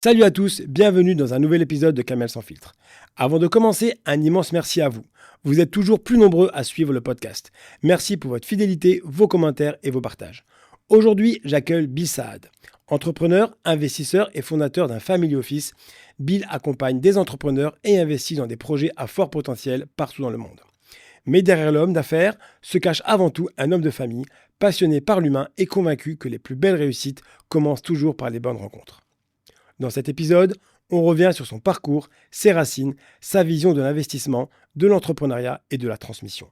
Salut à tous, bienvenue dans un nouvel épisode de Kamel sans filtre. Avant de commencer, un immense merci à vous. Vous êtes toujours plus nombreux à suivre le podcast. Merci pour votre fidélité, vos commentaires et vos partages. Aujourd'hui, j'accueille Bill Saad. Entrepreneur, investisseur et fondateur d'un family office, Bill accompagne des entrepreneurs et investit dans des projets à fort potentiel partout dans le monde. Mais derrière l'homme d'affaires se cache avant tout un homme de famille, passionné par l'humain et convaincu que les plus belles réussites commencent toujours par les bonnes rencontres. Dans cet épisode, on revient sur son parcours, ses racines, sa vision de l'investissement, de l'entrepreneuriat et de la transmission.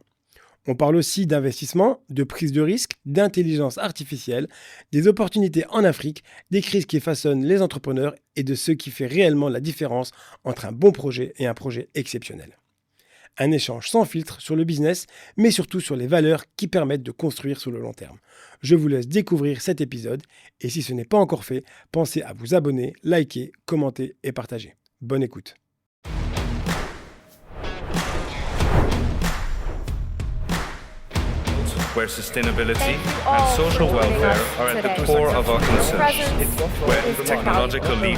On parle aussi d'investissement, de prise de risque, d'intelligence artificielle, des opportunités en Afrique, des crises qui façonnent les entrepreneurs et de ce qui fait réellement la différence entre un bon projet et un projet exceptionnel. Un échange sans filtre sur le business, mais surtout sur les valeurs qui permettent de construire sur le long terme. Je vous laisse découvrir cet épisode et si ce n'est pas encore fait, pensez à vous abonner, liker, commenter et partager. Bonne écoute. Where sustainability and social welfare are at the core of our concerns, where technological lead.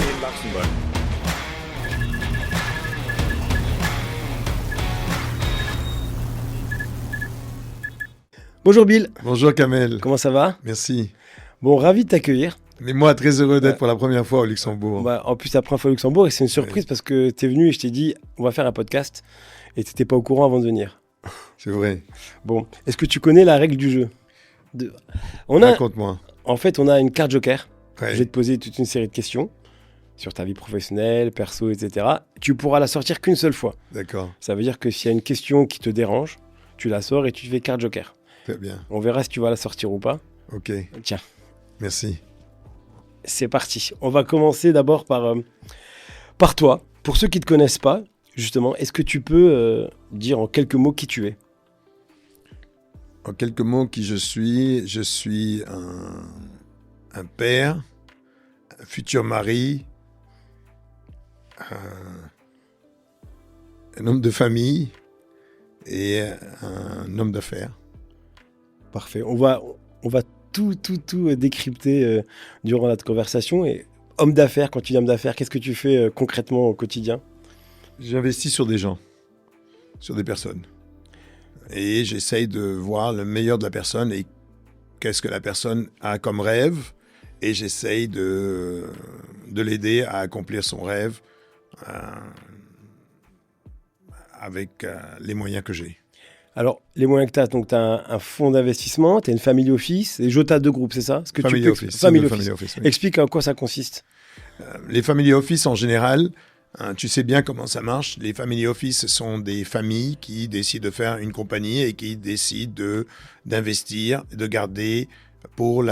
Bonjour Bill. Bonjour Kamel. Comment ça va? Merci. Bon, ravi de t'accueillir. Mais moi, très heureux d'être pour la première fois au Luxembourg. En plus, c'est la première fois au Luxembourg et c'est une surprise parce que tu es venu et je t'ai dit on va faire un podcast et tu n'étais pas au courant avant de venir. C'est vrai. Bon, est-ce que tu connais la règle du jeu? Raconte-moi. En fait, on a une carte joker. Ouais. Je vais te poser toute une série de questions sur ta vie professionnelle, perso, etc. Tu pourras la sortir qu'une seule fois. D'accord. Ça veut dire que s'il y a une question qui te dérange, tu la sors et tu fais carte joker. Très bien. On verra si tu vas la sortir ou pas. Ok. Tiens, Merci. c'est parti. On va commencer d'abord par toi. Pour ceux qui ne te connaissent pas, justement, est-ce que tu peux dire en quelques mots qui tu es? En quelques mots, qui je suis un père, un futur mari, un homme de famille et un homme d'affaires. Parfait. On va tout décrypter durant notre conversation. Et homme d'affaires, quand tu dis homme d'affaires, qu'est-ce que tu fais concrètement au quotidien? J'investis sur des gens, sur des personnes. Et j'essaye de voir le meilleur de la personne et qu'est-ce que la personne a comme rêve. Et j'essaye de l'aider à accomplir son rêve avec les moyens que j'ai. Alors, les moyens que tu as, donc tu as un fonds d'investissement, tu as une family office et Jota de groupe, c'est ça? Ce que Family tu peux... office. Family Family office. office, oui. Explique en quoi ça consiste. Les family office, en général, tu sais bien comment ça marche. Les family office sont des familles qui décident de faire une compagnie et qui décident d'investir, de garder pour eux,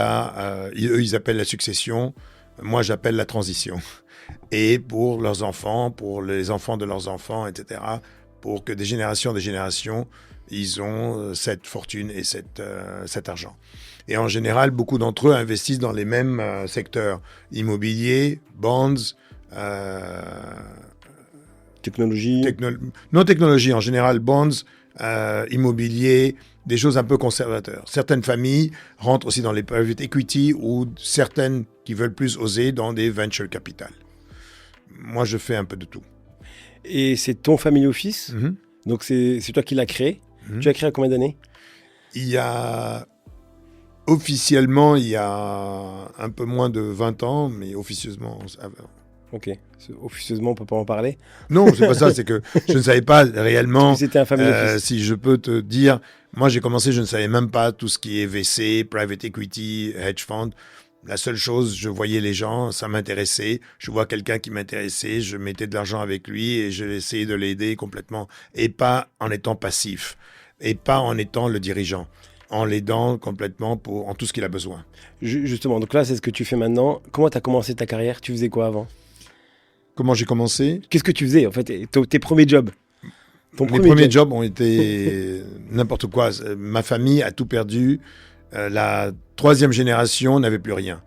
ils appellent la succession. Moi, j'appelle la transition. Et pour leurs enfants, pour les enfants de leurs enfants, etc., pour que des générations, ils ont cette fortune et cet argent. Et en général, beaucoup d'entre eux investissent dans les mêmes secteurs. Immobilier, bonds, Technologie. non technologie, en général, bonds, immobilier, des choses un peu conservateurs. Certaines familles rentrent aussi dans les private equity ou certaines qui veulent plus oser dans des venture capital. Moi, je fais un peu de tout. Et c'est ton family office. Mm-hmm. Donc c'est toi qui l'as créé. Mm-hmm. Tu l'as créé à combien d'années? Officiellement, il y a un peu moins de 20 ans, mais officieusement... Ok. Officieusement, on peut pas en parler. Non, c'est pas ça, c'est que je ne savais pas réellement... C'était un family office. Si je peux te dire, moi j'ai commencé, je ne savais même pas tout ce qui est VC, private equity, hedge fund. La seule chose, je voyais les gens, ça m'intéressait. Je vois quelqu'un qui m'intéressait, je mettais de l'argent avec lui et je essayais de l'aider complètement. Et pas en étant passif, et pas en étant le dirigeant, en l'aidant complètement en tout ce qu'il a besoin. Justement, donc là, c'est ce que tu fais maintenant. Comment tu as commencé ta carrière? Tu faisais quoi avant? Comment j'ai commencé? Qu'est-ce que tu faisais, en fait, tes premiers jobs? Mes premiers jobs ont été n'importe quoi. Ma famille a tout perdu. La troisième génération n'avait plus rien.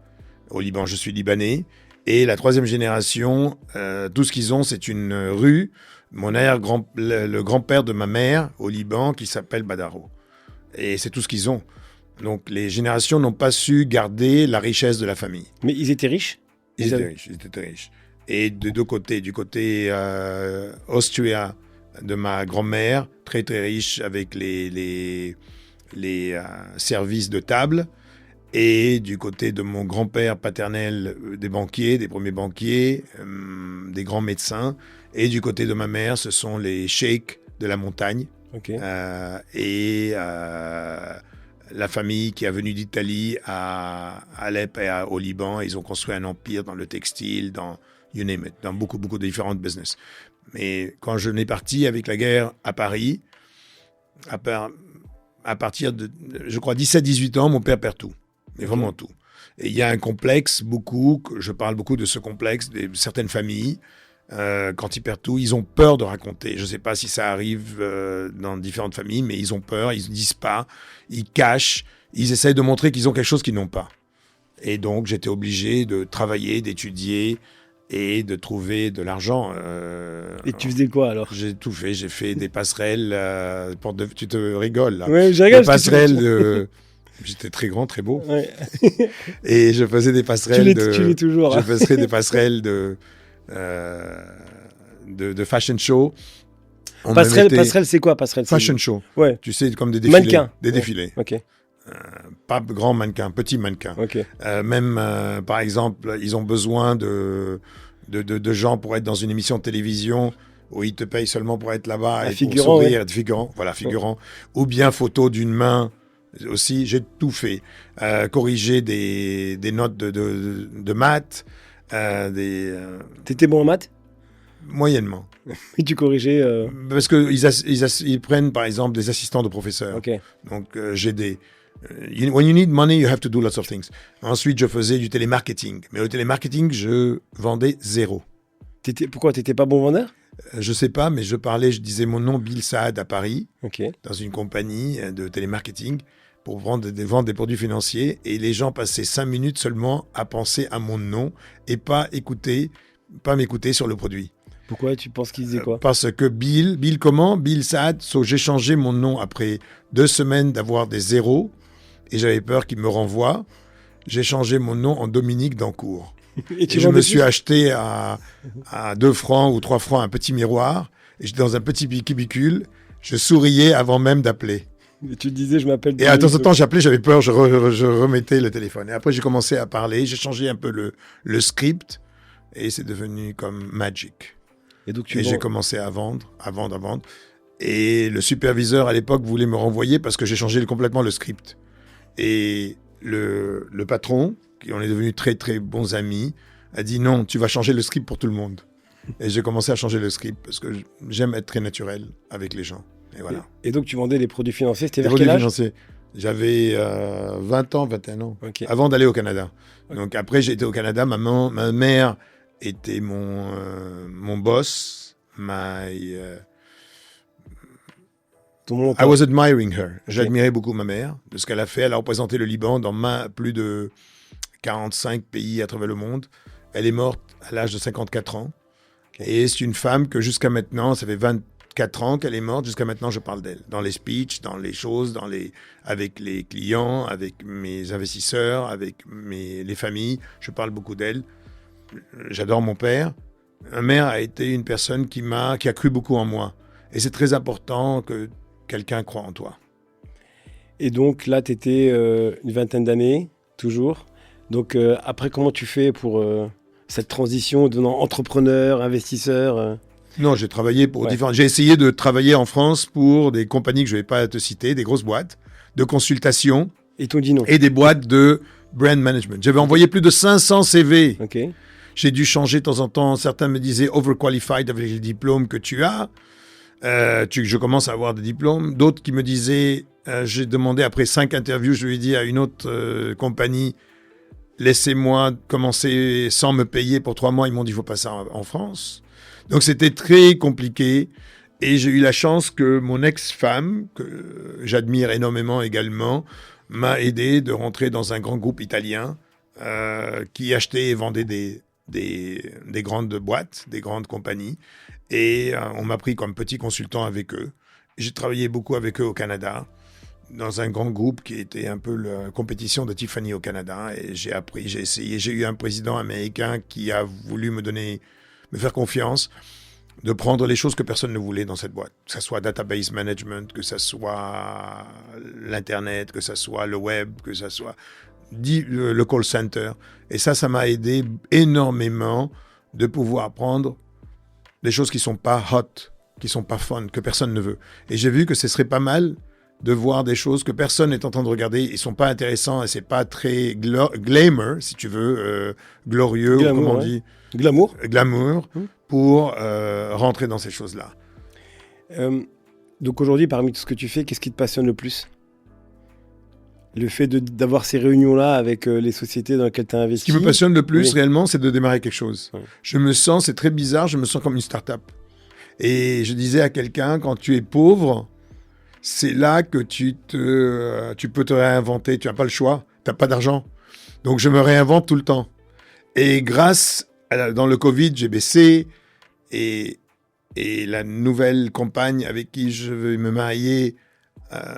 Au Liban, je suis libanais. Et la troisième génération, tout ce qu'ils ont, c'est une rue. Le grand-père de ma mère au Liban qui s'appelle Badaro. Et c'est tout ce qu'ils ont. Donc les générations n'ont pas su garder la richesse de la famille. Mais ils étaient riches? Ils étaient riches. Et de deux côtés, du côté Austria de ma grand-mère, très très riche avec les services de table, et du côté de mon grand-père paternel, des banquiers, des premiers banquiers, des grands médecins, et du côté de ma mère, ce sont les sheikhs de la montagne, Ok. La famille qui est venue d'Italie à Alep et au Liban. Ils ont construit un empire dans le textile, dans you name it, dans beaucoup de différentes business. Mais quand je n'ai parti avec la guerre à Paris, à partir de, je crois, 17-18 ans, mon père perd tout. Mais vraiment tout. Et il y a un complexe, je parle beaucoup de ce complexe, de certaines familles, quand ils perdent tout, ils ont peur de raconter. Je ne sais pas si ça arrive dans différentes familles, mais ils ont peur, ils ne disent pas, ils cachent, ils essayent de montrer qu'ils ont quelque chose qu'ils n'ont pas. Et donc, j'étais obligé de travailler, d'étudier et de trouver de l'argent. Et tu faisais quoi alors? J'ai tout fait, j'ai fait des passerelles, tu te rigoles là. Ouais, je rigole. Des passerelles J'étais très grand, très beau. Ouais. Et je faisais des passerelles tu l'es toujours. Je faisais des passerelles de fashion show. Passerelle, c'est quoi passerelle? Fashion show. Ouais. Tu sais, comme des défilés. Mannequin. Des défilés. Ok. Pas grand mannequin, petit mannequin. Ok. Même, par exemple, ils ont besoin de gens pour être dans une émission de télévision où ils te payent seulement pour être là-bas et figurant, pour sourire, ouais. être figurant. Voilà, figurant. Ou bien photo d'une main. Aussi, j'ai tout fait. Corriger des notes de maths. T'étais bon en maths? Moyennement. Et tu corrigeais. Parce qu'ils prennent, par exemple, des assistants de professeurs. Ok. Donc, j'ai des... when you need money, you have to do lots of things. Ensuite, je faisais du télémarketing. Mais le télémarketing, je vendais zéro. Pourquoi? T'étais pas bon vendeur? Je sais pas, mais je disais mon nom Bill Saad à Paris, Ok. dans une compagnie de télémarketing, pour vendre des produits financiers. Et les gens passaient 5 minutes seulement à penser à mon nom et pas m'écouter sur le produit. Pourquoi? Tu penses qu'ils disaient quoi? Parce que Bill comment? Bill Saad. J'ai changé mon nom après 2 semaines d'avoir des zéros et j'avais peur qu'ils me renvoient. J'ai changé mon nom en Dominique Dancourt. Et je me suis acheté à 2 francs ou 3 francs un petit miroir. Et j'étais dans un petit cubicule. Je souriais avant même d'appeler. Et tu disais, je m'appelle... Et à temps en temps, j'appelais, j'avais peur, je remettais le téléphone. Et après, j'ai commencé à parler. J'ai changé un peu le script. Et c'est devenu comme magic. Et donc, j'ai commencé à vendre. Et le superviseur, à l'époque, voulait me renvoyer parce que j'ai changé complètement le script. Et le patron, qui on est devenus très, très bons amis, a dit non, tu vas changer le script pour tout le monde. Et j'ai commencé à changer le script parce que j'aime être très naturel avec les gens. Et voilà. Et donc, tu vendais des produits financiers, c'était vers produits quel âge? financiers. J'avais 20 ans, 21 ans, Okay. avant d'aller au Canada. Okay. Donc après, j'ai été au Canada. Ma mère était mon boss. Ton I was admiring her. Okay. J'admirais beaucoup ma mère, de ce qu'elle a fait. Elle a représenté le Liban dans plus de 45 pays à travers le monde. Elle est morte à l'âge de 54 ans. Okay. Et c'est une femme que jusqu'à maintenant, ça fait 24 ans qu'elle est morte, jusqu'à maintenant je parle d'elle. Dans les speeches, dans les choses, avec les clients, avec mes investisseurs, avec les familles, je parle beaucoup d'elle. J'adore mon père. Ma mère a été une personne qui a cru beaucoup en moi. Et c'est très important que quelqu'un croit en toi. Et donc là, tu étais une vingtaine d'années, toujours. Donc après, comment tu fais pour cette transition de entrepreneur, investisseur Non, j'ai travaillé pour différentes... J'ai essayé de travailler en France pour des compagnies que je ne vais pas te citer, des grosses boîtes de consultation. Et t'ont dit non. Et des boîtes de brand management. J'avais envoyé plus de 500 CV. Ok. J'ai dû changer de temps en temps. Certains me disaient overqualified avec les diplômes que tu as. Je commence à avoir des diplômes. D'autres qui me disaient, j'ai demandé après 5 interviews, je lui ai dit à une autre compagnie, laissez-moi commencer sans me payer pour 3 mois. Ils m'ont dit, il faut pas ça en France. Donc c'était très compliqué. Et j'ai eu la chance que mon ex-femme, que j'admire énormément également, m'a aidé de rentrer dans un grand groupe italien qui achetait et vendait des grandes boîtes, des grandes compagnies. Et on m'a pris comme petit consultant avec eux. J'ai travaillé beaucoup avec eux au Canada, dans un grand groupe qui était un peu la compétition de Tiffany au Canada. Et j'ai appris, j'ai essayé. J'ai eu un président américain qui a voulu me donner me faire confiance, de prendre les choses que personne ne voulait dans cette boîte. Que ce soit database management, que ce soit l'Internet, que ce soit le web, que ce soit le call center. Et ça m'a aidé énormément de pouvoir prendre des choses qui ne sont pas hot, qui ne sont pas fun, que personne ne veut. Et j'ai vu que ce serait pas mal de voir des choses que personne n'est en train de regarder. Ils ne sont pas intéressants et ce n'est pas très glamour, si tu veux, glorieux, Glamour, ou comment on ouais. dit. Glamour. Pour rentrer dans ces choses-là. Donc aujourd'hui, parmi tout ce que tu fais, qu'est-ce qui te passionne le plus ? Le fait d'avoir ces réunions-là avec les sociétés dans lesquelles tu as investi. Ce qui me passionne le plus, Oui. réellement, c'est de démarrer quelque chose. Oui. Je me sens, c'est très bizarre, je me sens comme une start-up. Et je disais à quelqu'un, quand tu es pauvre, c'est là que tu peux te réinventer. Tu n'as pas le choix, tu n'as pas d'argent. Donc je me réinvente tout le temps. Et dans le Covid, j'ai baissé. Et la nouvelle compagne avec qui je veux me marier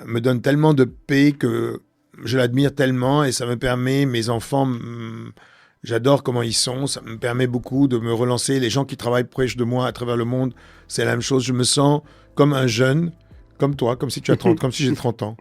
me donne tellement de paix que je l'admire tellement et ça me permet, mes enfants, j'adore comment ils sont, ça me permet beaucoup de me relancer. Les gens qui travaillent proches de moi à travers le monde, c'est la même chose. Je me sens comme un jeune, comme toi, comme si tu as 30, comme si j'ai 30 ans.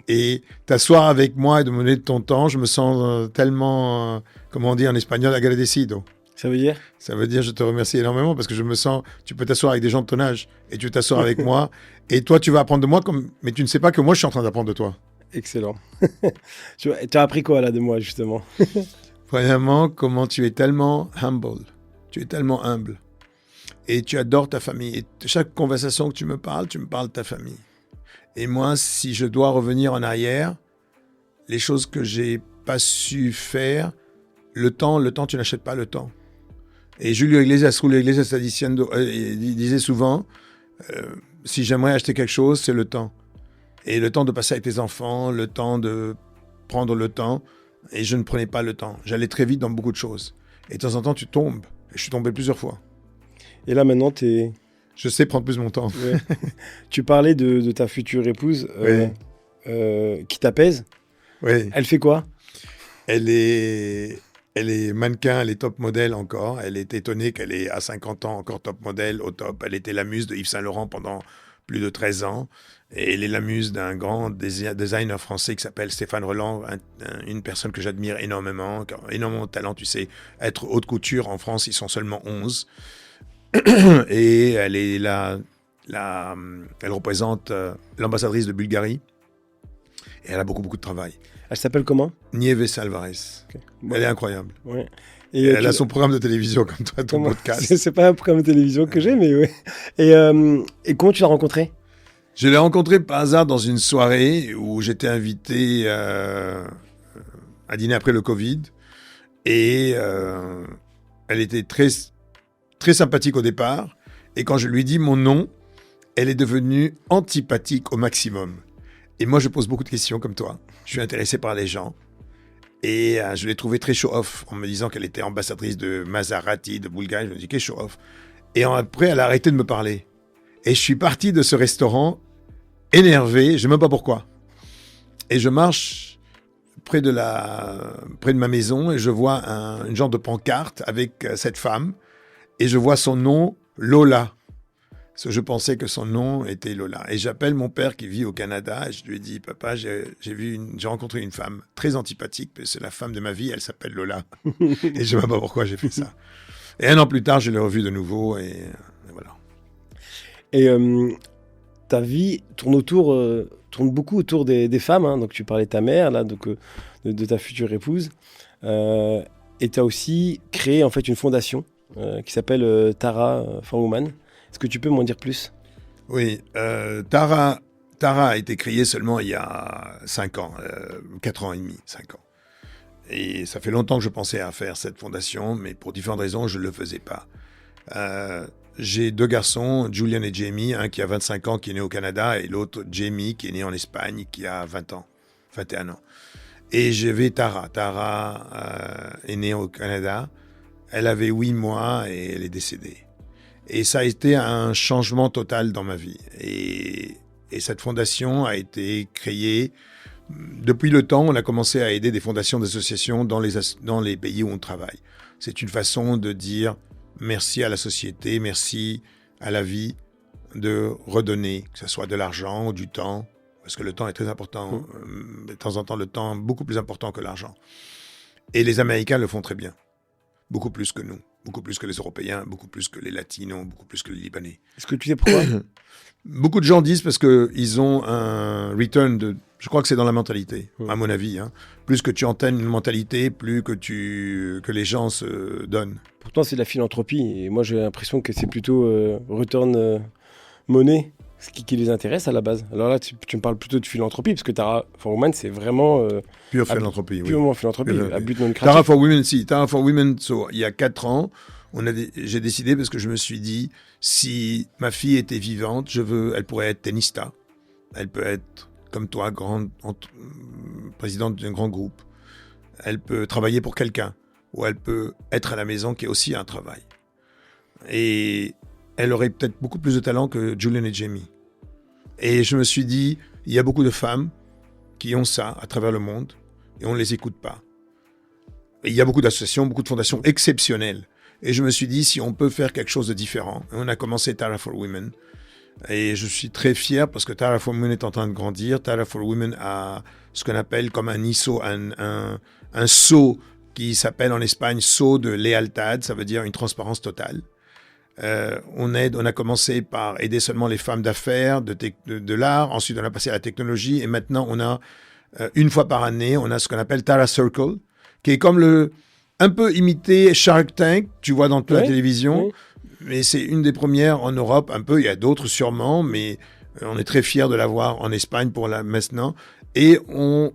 Et t'asseoir avec moi et de me donner de ton temps, je me sens tellement, comment on dit en espagnol, agradecido. Ça veut dire ? Ça veut dire je te remercie énormément parce que je me sens, tu peux t'asseoir avec des gens de ton âge et tu t'asseoir avec moi et toi tu vas apprendre de moi mais tu ne sais pas que moi je suis en train d'apprendre de toi. Excellent. Tu as appris quoi là de moi justement ? Premièrement, comment tu es tellement humble, tu es tellement humble et tu adores ta famille. Et chaque conversation que tu me parles de ta famille. Et moi, si je dois revenir en arrière, les choses que j'ai pas su faire, le temps, tu n'achètes pas le temps. Et Julio Iglesias disait souvent, si j'aimerais acheter quelque chose, c'est le temps. Et le temps de passer avec tes enfants, le temps de prendre le temps. Et je ne prenais pas le temps. J'allais très vite dans beaucoup de choses. Et de temps en temps, tu tombes. Et je suis tombé plusieurs fois. Et là maintenant, Je sais prendre plus mon temps. Ouais. Tu parlais de ta future épouse qui t'apaise. Oui. Elle fait quoi ? Elle est mannequin, elle est top modèle encore. Elle est étonnée qu'elle est à 50 ans encore top modèle, au top. Elle était la muse de Yves Saint Laurent pendant plus de 13 ans. Et elle est la muse d'un grand designer français qui s'appelle Stéphane Roland, une personne que j'admire énormément, qui a énormément de talent. Tu sais, être haute couture en France, ils sont seulement 11. Et elle est elle représente l'ambassadrice de Bulgarie. Et elle a beaucoup de travail. Elle s'appelle comment ? Nieves Alvarez. Okay. Elle est incroyable. Ouais. Et elle a son programme de télévision comme toi, ton podcast. C'est pas un programme de télévision que j'ai, mais ouais. Et comment tu l'as rencontré ? Je l'ai rencontrée par hasard dans une soirée où j'étais invité à dîner après le Covid. Et elle était très, très sympathique au départ. Et quand je lui ai dit mon nom, elle est devenue antipathique au maximum. Et moi, je pose beaucoup de questions comme toi. Je suis intéressé par les gens. Et je l'ai trouvée très show-off en me disant qu'elle était ambassadrice de Maserati, de Bulgarie. Je me dis, qu'est-ce show-off ? Et après, elle a arrêté de me parler. Et je suis parti de ce restaurant énervé, je ne sais même pas pourquoi. Et je marche près de ma maison et je vois une genre de pancarte avec cette femme. Et je vois son nom, Lola. Parce que je pensais que son nom était Lola. Et j'appelle mon père qui vit au Canada et je lui dis, papa, j'ai rencontré une femme très antipathique, mais c'est la femme de ma vie, elle s'appelle Lola. Et je ne sais même pas pourquoi j'ai fait ça. Et un an plus tard, je l'ai revue de nouveau et voilà. Et ta vie tourne beaucoup autour des femmes. Hein. Donc tu parlais de ta mère, là, donc, de ta future épouse. Et tu as aussi créé en fait une fondation qui s'appelle Tara for Women. Est-ce que tu peux m'en dire plus ? Oui, Tara a été créée seulement il y a 5 ans, 4 ans et demi, 5 ans. Et ça fait longtemps que je pensais à faire cette fondation, mais pour différentes raisons, je ne le faisais pas. J'ai 2 garçons, Julian et Jamie, un qui a 25 ans, qui est né au Canada, et l'autre, Jamie, qui est né en Espagne, qui a 21 ans. Et j'avais Tara. Tara est née au Canada. Elle avait 8 mois et elle est décédée. Et ça a été un changement total dans ma vie. Et cette fondation a été créée. Depuis le temps, on a commencé à aider des fondations, d'associations dans les pays où on travaille. C'est une façon de dire, merci à la société, merci à la vie de redonner, que ce soit de l'argent ou du temps, parce que le temps est très important. De temps en temps, le temps est beaucoup plus important que l'argent. Et les Américains le font très bien. Beaucoup plus que nous. Beaucoup plus que les Européens, beaucoup plus que les Latinos, beaucoup plus que les Libanais. Est-ce que tu sais pourquoi? Beaucoup de gens disent parce qu'ils ont un return de... Je crois que c'est dans la mentalité, à mon avis. Hein. Plus que tu entraînes une mentalité, plus que les gens se donnent. Pourtant, c'est de la philanthropie. Et moi, j'ai l'impression que c'est plutôt return money ce qui les intéresse à la base. Alors là, tu me parles plutôt de philanthropie, parce que Tara for Women, c'est vraiment... Pure philanthropie, oui. Purement philanthropie, à but non lucratif. Tara for Women, si. Tara for Women, il y a 4 ans, j'ai décidé, parce que je me suis dit, si ma fille était vivante, elle pourrait être tennista. Elle peut être, comme toi, présidente d'un grand groupe. Elle peut travailler pour quelqu'un. Ou elle peut être à la maison, qui est aussi un travail. Et elle aurait peut-être beaucoup plus de talent que Julian et Jamie. Et je me suis dit, il y a beaucoup de femmes qui ont ça à travers le monde et on ne les écoute pas. Et il y a beaucoup d'associations, beaucoup de fondations exceptionnelles. Et je me suis dit, si on peut faire quelque chose de différent. Et on a commencé Tara for Women. Et je suis très fier parce que Tara for Women est en train de grandir. Tara for Women a ce qu'on appelle comme un ISO, un sceau qui s'appelle en Espagne sceau de lealtad. Ça veut dire une transparence totale. On a commencé par aider seulement les femmes d'affaires, de l'art. Ensuite, on a passé à la technologie. Et maintenant, on a, une fois par année, on a ce qu'on appelle Tara Circle, qui est comme un peu imité Shark Tank, tu vois, dans toute la télévision. Oui. Mais c'est une des premières en Europe, un peu. Il y a d'autres sûrement, mais on est très fiers de l'avoir en Espagne pour maintenant. Et on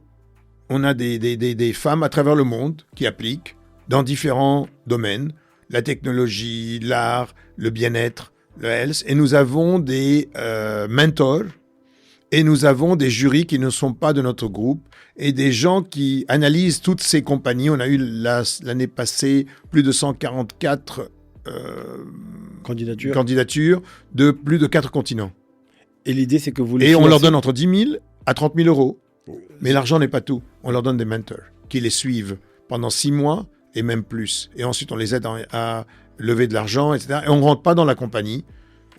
a des femmes à travers le monde qui appliquent dans différents domaines. La technologie, l'art, le bien-être, le health. Et nous avons des mentors et nous avons des jurys qui ne sont pas de notre groupe et des gens qui analysent toutes ces compagnies. On a eu l'année passée plus de 144 candidatures de plus de 4 continents. Et l'idée, c'est que vous les financez... on leur donne entre 10 000 à 30 000 euros. Mais l'argent n'est pas tout. On leur donne des mentors qui les suivent pendant 6 mois et même plus. Et ensuite, on les aide à lever de l'argent, etc. Et on ne rentre pas dans la compagnie.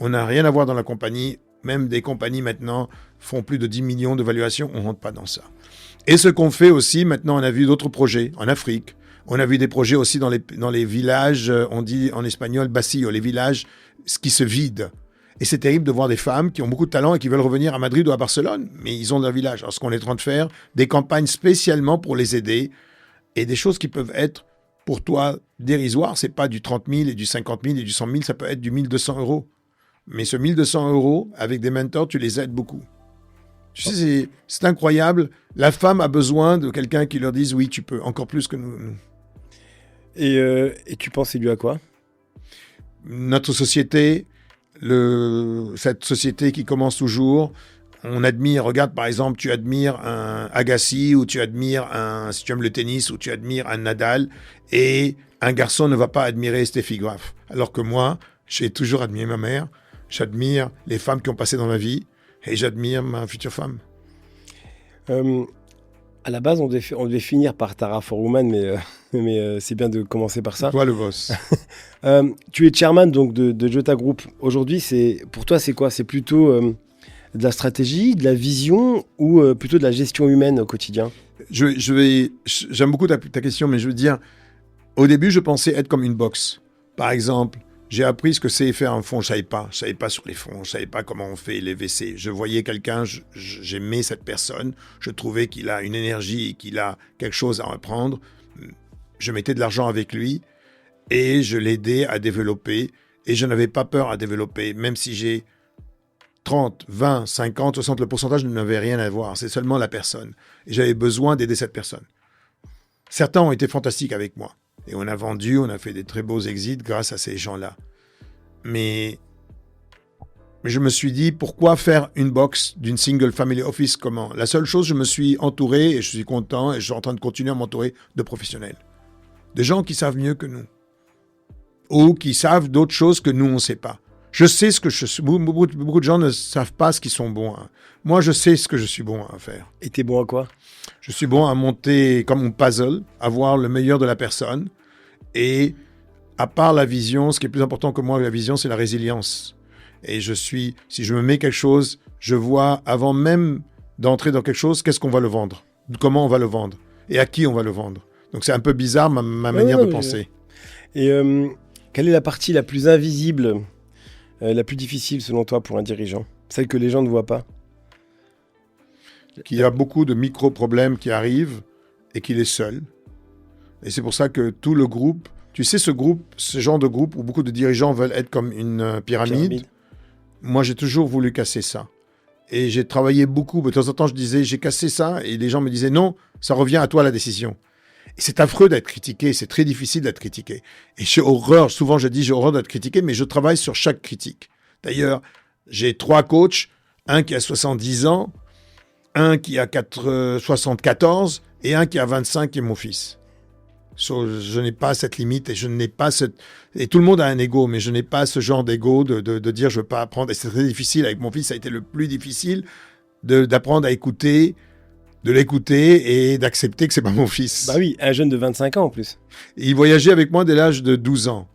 On n'a rien à voir dans la compagnie. Même des compagnies, maintenant, font plus de 10 millions de valuations. On ne rentre pas dans ça. Et ce qu'on fait aussi, maintenant, on a vu d'autres projets en Afrique. On a vu des projets aussi dans les villages, on dit en espagnol, basillo, les villages qui se vident. Et c'est terrible de voir des femmes qui ont beaucoup de talent et qui veulent revenir à Madrid ou à Barcelone, mais ils ont leur village. Alors, ce qu'on est en train de faire, des campagnes spécialement pour les aider et des choses qui peuvent être pour toi dérisoires. C'est pas du 30 000 et du 50 000 et du 100 000, ça peut être du 1 200 euros. Mais ce 1 200 euros, avec des mentors, tu les aides beaucoup. Tu sais, c'est incroyable. La femme a besoin de quelqu'un qui leur dise oui, tu peux, encore plus que nous. Et tu penses c'est dû à quoi? Notre société, cette société qui commence toujours, on admire, regarde par exemple, tu admires un Agassi ou tu admires si tu aimes le tennis, ou tu admires un Nadal, et un garçon ne va pas admirer Steffi Graf. Alors que moi, j'ai toujours admiré ma mère, j'admire les femmes qui ont passé dans ma vie, et j'admire ma future femme. À la base, on devait finir par Tara for Women, mais c'est bien de commencer par ça. Toi, le boss. Tu es chairman donc, de Jota Group. Aujourd'hui, pour toi, c'est quoi? C'est plutôt de la stratégie, de la vision ou plutôt de la gestion humaine au quotidien? J'aime beaucoup ta question, mais je veux dire, au début, je pensais être comme une box. Par exemple, j'ai appris ce que c'est faire un fonds, je savais pas sur les fonds, je savais pas comment on fait les WC. Je voyais quelqu'un, j'aimais cette personne, je trouvais qu'il a une énergie et qu'il a quelque chose à apprendre. Je mettais de l'argent avec lui et je l'aidais à développer et je n'avais pas peur à développer, même si j'ai 30, 20, 50, 60, le pourcentage n'avait rien à voir, c'est seulement la personne. Et j'avais besoin d'aider cette personne. Certains ont été fantastiques avec moi. Et on a vendu, on a fait des très beaux exits grâce à ces gens-là. Mais je me suis dit, pourquoi faire une box d'une single family office? Comment? La seule chose, je me suis entouré, et je suis content, et je suis en train de continuer à m'entourer de professionnels. De gens qui savent mieux que nous. Ou qui savent d'autres choses que nous, on ne sait pas. Je sais ce que je suis. Beaucoup de gens ne savent pas ce qu'ils sont bons à. Moi, je sais ce que je suis bon à faire. Et t'es bon à quoi? Je suis bon à monter comme un puzzle, à voir le meilleur de la personne et à part la vision, ce qui est plus important que moi, la vision, c'est la résilience. Et si je me mets quelque chose, je vois avant même d'entrer dans quelque chose, qu'est-ce qu'on va le vendre, comment on va le vendre et à qui on va le vendre. Donc c'est un peu bizarre ma manière de penser. Et quelle est la partie la plus invisible, la plus difficile selon toi pour un dirigeant? Celle que les gens ne voient pas? Qu'il y a beaucoup de micro-problèmes qui arrivent et qu'il est seul. Et c'est pour ça que tout le groupe, tu sais ce genre de groupe où beaucoup de dirigeants veulent être comme une pyramide. Moi j'ai toujours voulu casser ça. Et j'ai travaillé beaucoup, de temps en temps je disais j'ai cassé ça et les gens me disaient non, ça revient à toi la décision. Et c'est affreux d'être critiqué, c'est très difficile d'être critiqué. Et j'ai horreur, souvent je dis j'ai horreur d'être critiqué, mais je travaille sur chaque critique. D'ailleurs, j'ai 3 coachs, un qui a 70 ans, un qui a 74 et un qui a 25 qui est mon fils. Je n'ai pas cette limite et je n'ai pas et tout le monde a un ego, mais je n'ai pas ce genre d'ego de dire je veux pas apprendre. Et c'est très difficile avec mon fils, ça a été le plus difficile d'apprendre à écouter, de l'écouter et d'accepter que c'est pas mon fils. Bah oui, un jeune de 25 ans en plus. Il voyageait avec moi dès l'âge de 12 ans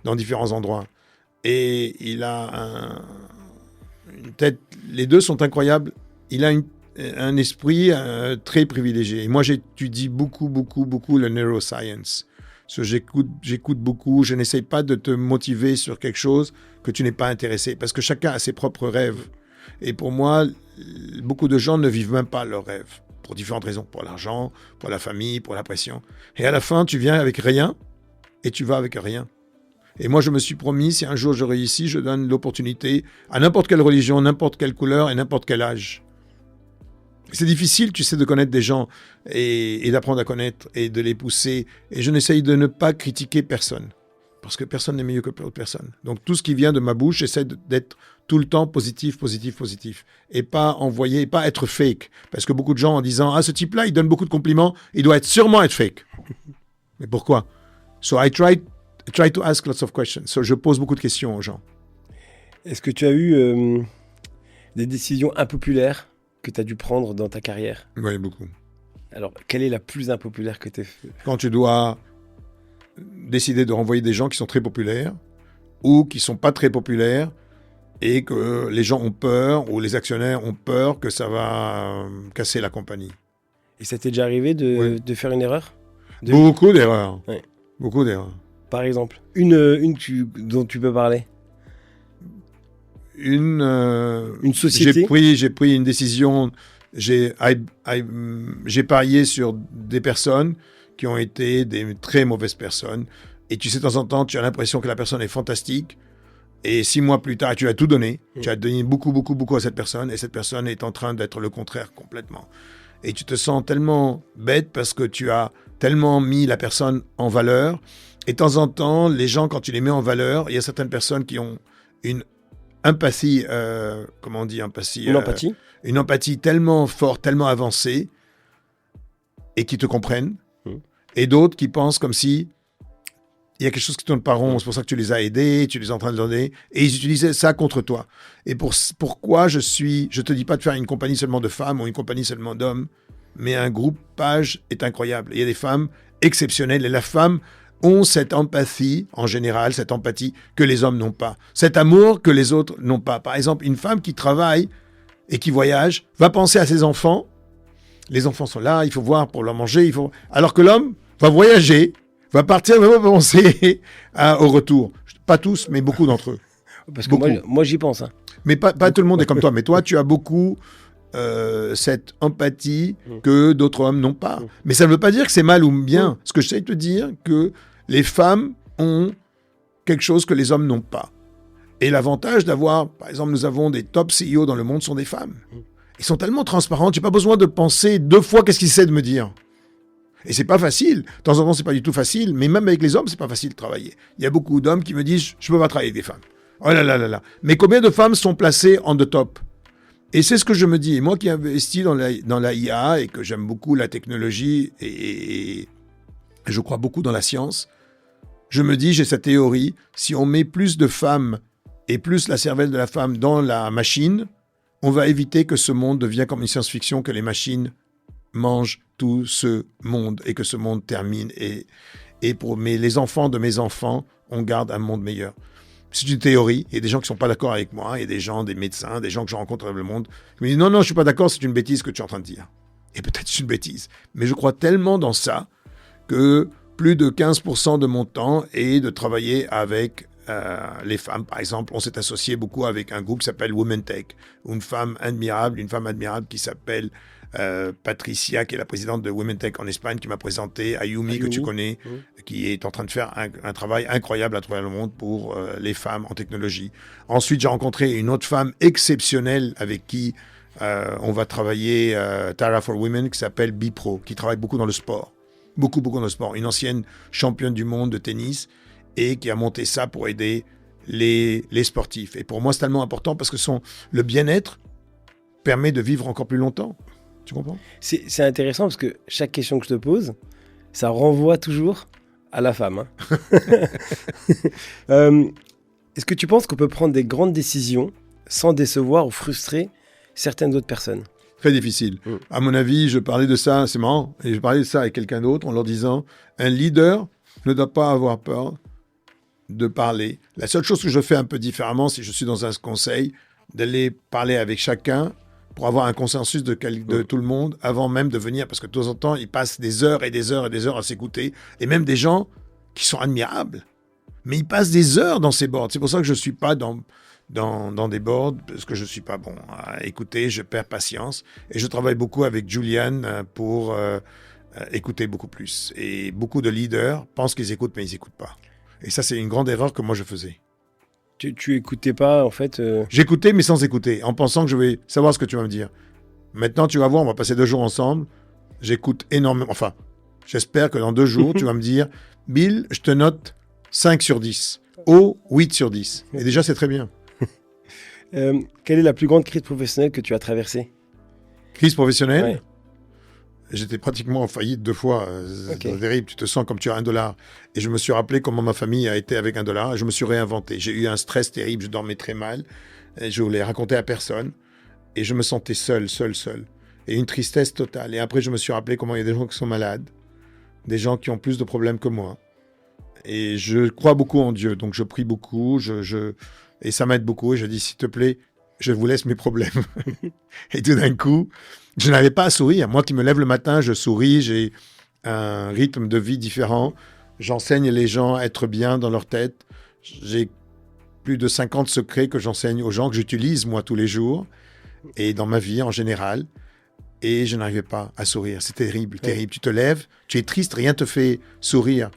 dans différents endroits et il a une tête. Les deux sont incroyables. Il a un esprit très privilégié. Et moi, j'étudie beaucoup le neuroscience. J'écoute beaucoup. Je n'essaye pas de te motiver sur quelque chose que tu n'es pas intéressé. Parce que chacun a ses propres rêves. Et pour moi, beaucoup de gens ne vivent même pas leurs rêves. Pour différentes raisons. Pour l'argent, pour la famille, pour la pression. Et à la fin, tu viens avec rien et tu vas avec rien. Et moi, je me suis promis, si un jour je réussis, je donne l'opportunité à n'importe quelle religion, n'importe quelle couleur et n'importe quel âge. C'est difficile, tu sais, de connaître des gens et d'apprendre à connaître et de les pousser. Et je n'essaye de ne pas critiquer personne. Parce que personne n'est mieux que personne. Donc tout ce qui vient de ma bouche, j'essaie d'être tout le temps positif. Et pas être fake. Parce que beaucoup de gens en disant « Ah, ce type-là, il donne beaucoup de compliments, il doit sûrement être fake. » Mais pourquoi? So I try to ask lots of questions. So je pose beaucoup de questions aux gens. Est-ce que tu as eu des décisions impopulaires que tu as dû prendre dans ta carrière? Oui, beaucoup. Alors, quelle est la plus impopulaire que tu as fait? Quand tu dois décider de renvoyer des gens qui sont très populaires ou qui ne sont pas très populaires et que les gens ont peur ou les actionnaires ont peur que ça va casser la compagnie. Et ça t'est déjà arrivé de faire une erreur? Beaucoup d'erreurs. Oui. Beaucoup d'erreurs. Par exemple, une dont tu peux parler? Une société. J'ai pris une décision. J'ai parié sur des personnes qui ont été des très mauvaises personnes. Et tu sais, de temps en temps, tu as l'impression que la personne est fantastique. Et 6 mois plus tard, tu as tout donné. Tu as donné beaucoup à cette personne. Et cette personne est en train d'être le contraire complètement. Et tu te sens tellement bête parce que tu as tellement mis la personne en valeur. Et de temps en temps, les gens, quand tu les mets en valeur, il y a certaines personnes qui ont une empathie, comment on dit empathie? Une empathie. Une empathie tellement forte, tellement avancée, et qui te comprennent. Et d'autres qui pensent comme si il y a quelque chose qui tourne pas rond, c'est pour ça que tu les as aidés, tu les es en train de donner, et ils utilisaient ça contre toi. Et pourquoi je te dis pas de faire une compagnie seulement de femmes ou une compagnie seulement d'hommes, mais un groupage est incroyable. Il y a des femmes exceptionnelles, et la femme ont cette empathie, en général, cette empathie que les hommes n'ont pas. Cet amour que les autres n'ont pas. Par exemple, une femme qui travaille et qui voyage va penser à ses enfants. Les enfants sont là, il faut voir pour leur manger. Alors que l'homme va voyager, va partir, mais va penser au retour. Pas tous, mais beaucoup d'entre eux. Parce que moi j'y pense. Hein. Mais pas tout le monde est comme toi. Mais toi, tu as beaucoup cette empathie que d'autres hommes n'ont pas. Mais ça ne veut pas dire que c'est mal ou bien. Ce que j'essaie de te dire, que les femmes ont quelque chose que les hommes n'ont pas. Et l'avantage d'avoir, par exemple, nous avons des top CEO dans le monde sont des femmes. Ils sont tellement transparents, tu n'as pas besoin de penser 2 fois qu'est-ce qu'ils essaient de me dire. Et c'est pas facile. De temps en temps, c'est pas du tout facile. Mais même avec les hommes, c'est pas facile de travailler. Il y a beaucoup d'hommes qui me disent, je peux pas travailler avec des femmes. Oh là là là là. Mais combien de femmes sont placées en the top? Et c'est ce que je me dis. Et moi qui investis dans la IA et que j'aime beaucoup la technologie et je crois beaucoup dans la science, je me dis, j'ai cette théorie, si on met plus de femmes et plus la cervelle de la femme dans la machine, on va éviter que ce monde devienne comme une science-fiction, que les machines mangent tout ce monde et que ce monde termine. et pour les enfants de mes enfants, on garde un monde meilleur. C'est une théorie. Il y a des gens qui ne sont pas d'accord avec moi. Il y a des gens, des médecins, des gens que je rencontre dans le monde qui me disent non, je ne suis pas d'accord, c'est une bêtise que tu es en train de dire. Et peut-être c'est une bêtise. Mais je crois tellement dans ça que plus de 15% de mon temps est de travailler avec les femmes. Par exemple, on s'est associé beaucoup avec un groupe qui s'appelle Women Tech. Une femme admirable qui s'appelle Patricia, qui est la présidente de Women Tech en Espagne, qui m'a présenté Ayumi, que tu connais, qui est en train de faire un travail incroyable à travers le monde pour les femmes en technologie. Ensuite, j'ai rencontré une autre femme exceptionnelle avec qui on va travailler, Tara for Women, qui s'appelle Bipro, qui travaille beaucoup dans le sport. Beaucoup dans le sport. Une ancienne championne du monde de tennis et qui a monté ça pour aider les sportifs. Et pour moi, c'est tellement important parce que le bien-être permet de vivre encore plus longtemps. Tu comprends ? C'est intéressant parce que chaque question que je te pose, ça renvoie toujours à la femme. Est-ce que tu penses qu'on peut prendre des grandes décisions sans décevoir ou frustrer certaines autres personnes ? Très difficile. À mon avis, je parlais de ça, c'est marrant, et je parlais de ça avec quelqu'un d'autre en leur disant, un leader ne doit pas avoir peur de parler. La seule chose que je fais un peu différemment, si je suis dans un conseil, d'aller parler avec chacun pour avoir un consensus de tout le monde avant même de venir, parce que de temps en temps, ils passent des heures et des heures et des heures à s'écouter, et même des gens qui sont admirables, mais ils passent des heures dans ces boards. C'est pour ça que je ne suis pas dans des boards, parce que je ne suis pas bon à écouter, je perds patience, et je travaille beaucoup avec Julian pour écouter beaucoup plus. Et beaucoup de leaders pensent qu'ils écoutent, mais ils n'écoutent pas. Et ça, c'est une grande erreur que moi, je faisais. Tu écoutais pas, en fait J'écoutais, mais sans écouter, en pensant que je vais savoir ce que tu vas me dire. Maintenant, tu vas voir, on va passer 2 jours ensemble. J'écoute énormément. Enfin, j'espère que dans 2 jours, tu vas me dire, Bill, je te note 5 sur 10. 8 sur 10. Et déjà, c'est très bien. Quelle est la plus grande crise professionnelle que tu as traversée ? Crise professionnelle ? Ouais. J'étais pratiquement en faillite 2 fois. C'est Ok. terrible. Tu te sens comme tu as $1. Et je me suis rappelé comment ma famille a été avec $1. Et je me suis réinventé. J'ai eu un stress terrible. Je dormais très mal. Et je voulais raconter à personne. Et je me sentais seul. Et une tristesse totale. Et après, je me suis rappelé comment il y a des gens qui sont malades. Des gens qui ont plus de problèmes que moi. Et je crois beaucoup en Dieu. Donc, je prie beaucoup. Et ça m'aide beaucoup. Et je dis, s'il te plaît, je vous laisse mes problèmes. Et tout d'un coup, je n'arrivais pas à sourire. Moi qui me lève le matin, je souris, j'ai un rythme de vie différent. J'enseigne les gens à être bien dans leur tête. J'ai plus de 50 secrets que j'enseigne aux gens, que j'utilise moi tous les jours et dans ma vie en général. Et je n'arrivais pas à sourire. C'est terrible. Tu te lèves, tu es triste, rien ne te fait sourire.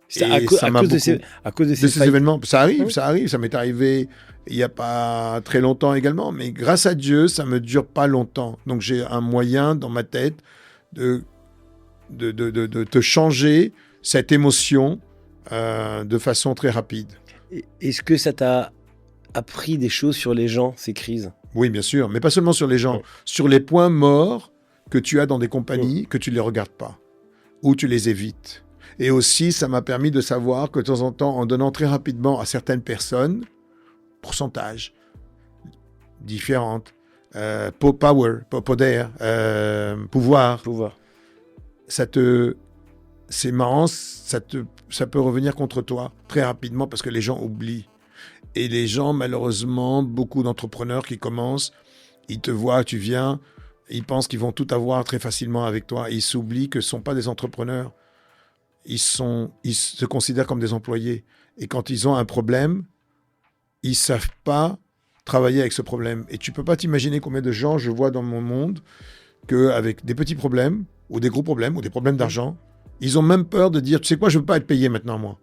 C'est à cause de ces événements. Ça arrive. Ça m'est arrivé il n'y a pas très longtemps également. Mais grâce à Dieu, ça ne me dure pas longtemps. Donc, j'ai un moyen dans ma tête de te changer cette émotion de façon très rapide. Est-ce que ça t'a appris des choses sur les gens, ces crises ? Oui, bien sûr. Mais pas seulement sur les gens. Sur les points morts que tu as dans des compagnies, que tu ne les regardes pas. Ou tu les évites. Et aussi, ça m'a permis de savoir que de temps en temps, en donnant très rapidement à certaines personnes, pourcentages différentes, pouvoir, c'est marrant, ça peut revenir contre toi très rapidement parce que les gens oublient. Et les gens, malheureusement, beaucoup d'entrepreneurs qui commencent, ils te voient, tu viens, ils pensent qu'ils vont tout avoir très facilement avec toi. Et ils s'oublient que ce ne sont pas des entrepreneurs. Ils se considèrent comme des employés. Et quand ils ont un problème, ils ne savent pas travailler avec ce problème. Et tu ne peux pas t'imaginer combien de gens je vois dans mon monde qu'avec des petits problèmes, ou des gros problèmes, ou des problèmes d'argent, ils ont même peur de dire, tu sais quoi, je ne veux pas être payé maintenant, moi.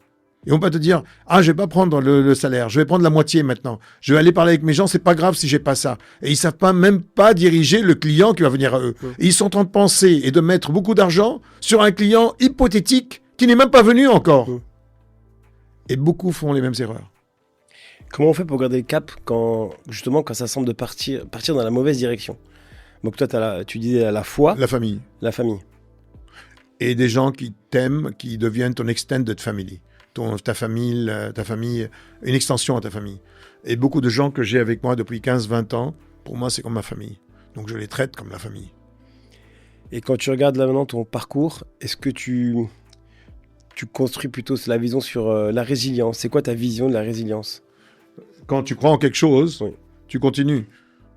Ils ne vont pas te dire, je ne vais pas prendre le salaire, je vais prendre la moitié maintenant. Je vais aller parler avec mes gens, ce n'est pas grave si je n'ai pas ça. Et ils ne savent même pas diriger le client qui va venir à eux. Et ils sont en train de penser et de mettre beaucoup d'argent sur un client hypothétique qui n'est même pas venu encore. Et beaucoup font les mêmes erreurs. Comment on fait pour garder le cap quand ça semble de partir dans la mauvaise direction ? Donc toi, tu disais la foi. La famille. La famille. Et des gens qui t'aiment, qui deviennent ton extended family. Ta famille, une extension à ta famille. Et beaucoup de gens que j'ai avec moi depuis 15-20 ans, pour moi, c'est comme ma famille. Donc je les traite comme la famille. Et quand tu regardes là maintenant ton parcours, est-ce que tu tu construis plutôt la vision sur la résilience. C'est quoi ta vision de la résilience? Quand tu crois en quelque chose, Oui. tu continues.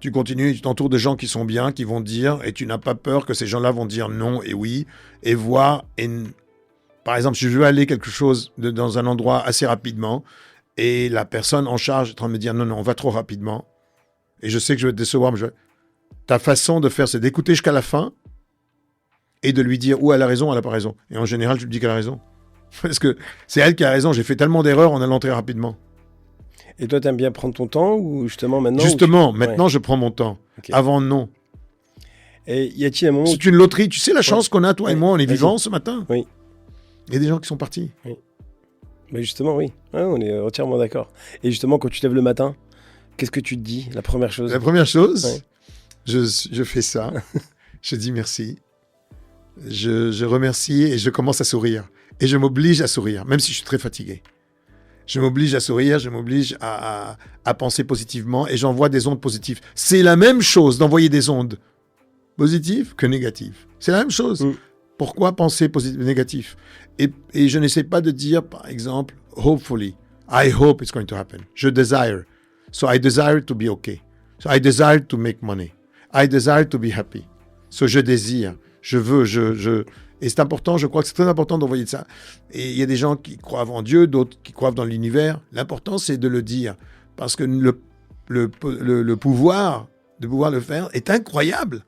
Tu continues, tu t'entoures de gens qui sont bien, qui vont dire, et tu n'as pas peur que ces gens-là vont dire non et oui, et voir. Par exemple, si je veux aller quelque chose dans un endroit assez rapidement, et la personne en charge est en train de me dire non, on va trop rapidement, et je sais que je vais te décevoir, mais ta façon de faire, c'est d'écouter jusqu'à la fin, et de lui dire, elle a raison, elle n'a pas raison. Et en général, je lui dis qu'elle a raison. Parce que c'est elle qui a raison, j'ai fait tellement d'erreurs en allant très rapidement. Et toi, t'aimes bien prendre ton temps ou justement maintenant Maintenant, je prends mon temps. Okay. Avant, non. Et y a-t-il un moment C'est une loterie. Tu sais la chance qu'on a, toi et moi, on est vivants ce matin. Oui. Il y a des gens qui sont partis. Oui. Mais justement, oui. On est entièrement d'accord. Et justement, quand tu te lèves le matin, qu'est-ce que tu te dis, la première chose? La première chose, je fais ça. Je dis merci. Je remercie et je commence à sourire. Et je m'oblige à sourire, même si je suis très fatigué. Je m'oblige à sourire, je m'oblige à penser positivement et j'envoie des ondes positives. C'est la même chose d'envoyer des ondes positives que négatives. C'est la même chose. Pourquoi penser positif et négatif? Et je n'essaie pas de dire, par exemple, hopefully, I hope it's going to happen. Je desire. So I desire to be okay. So I desire to make money. I desire to be happy. So je désire. Je veux, Et c'est important, je crois que c'est très important d'envoyer de ça. Et il y a des gens qui croient en Dieu, d'autres qui croient dans l'univers. L'important, c'est de le dire. Parce que le pouvoir de pouvoir le faire est incroyable.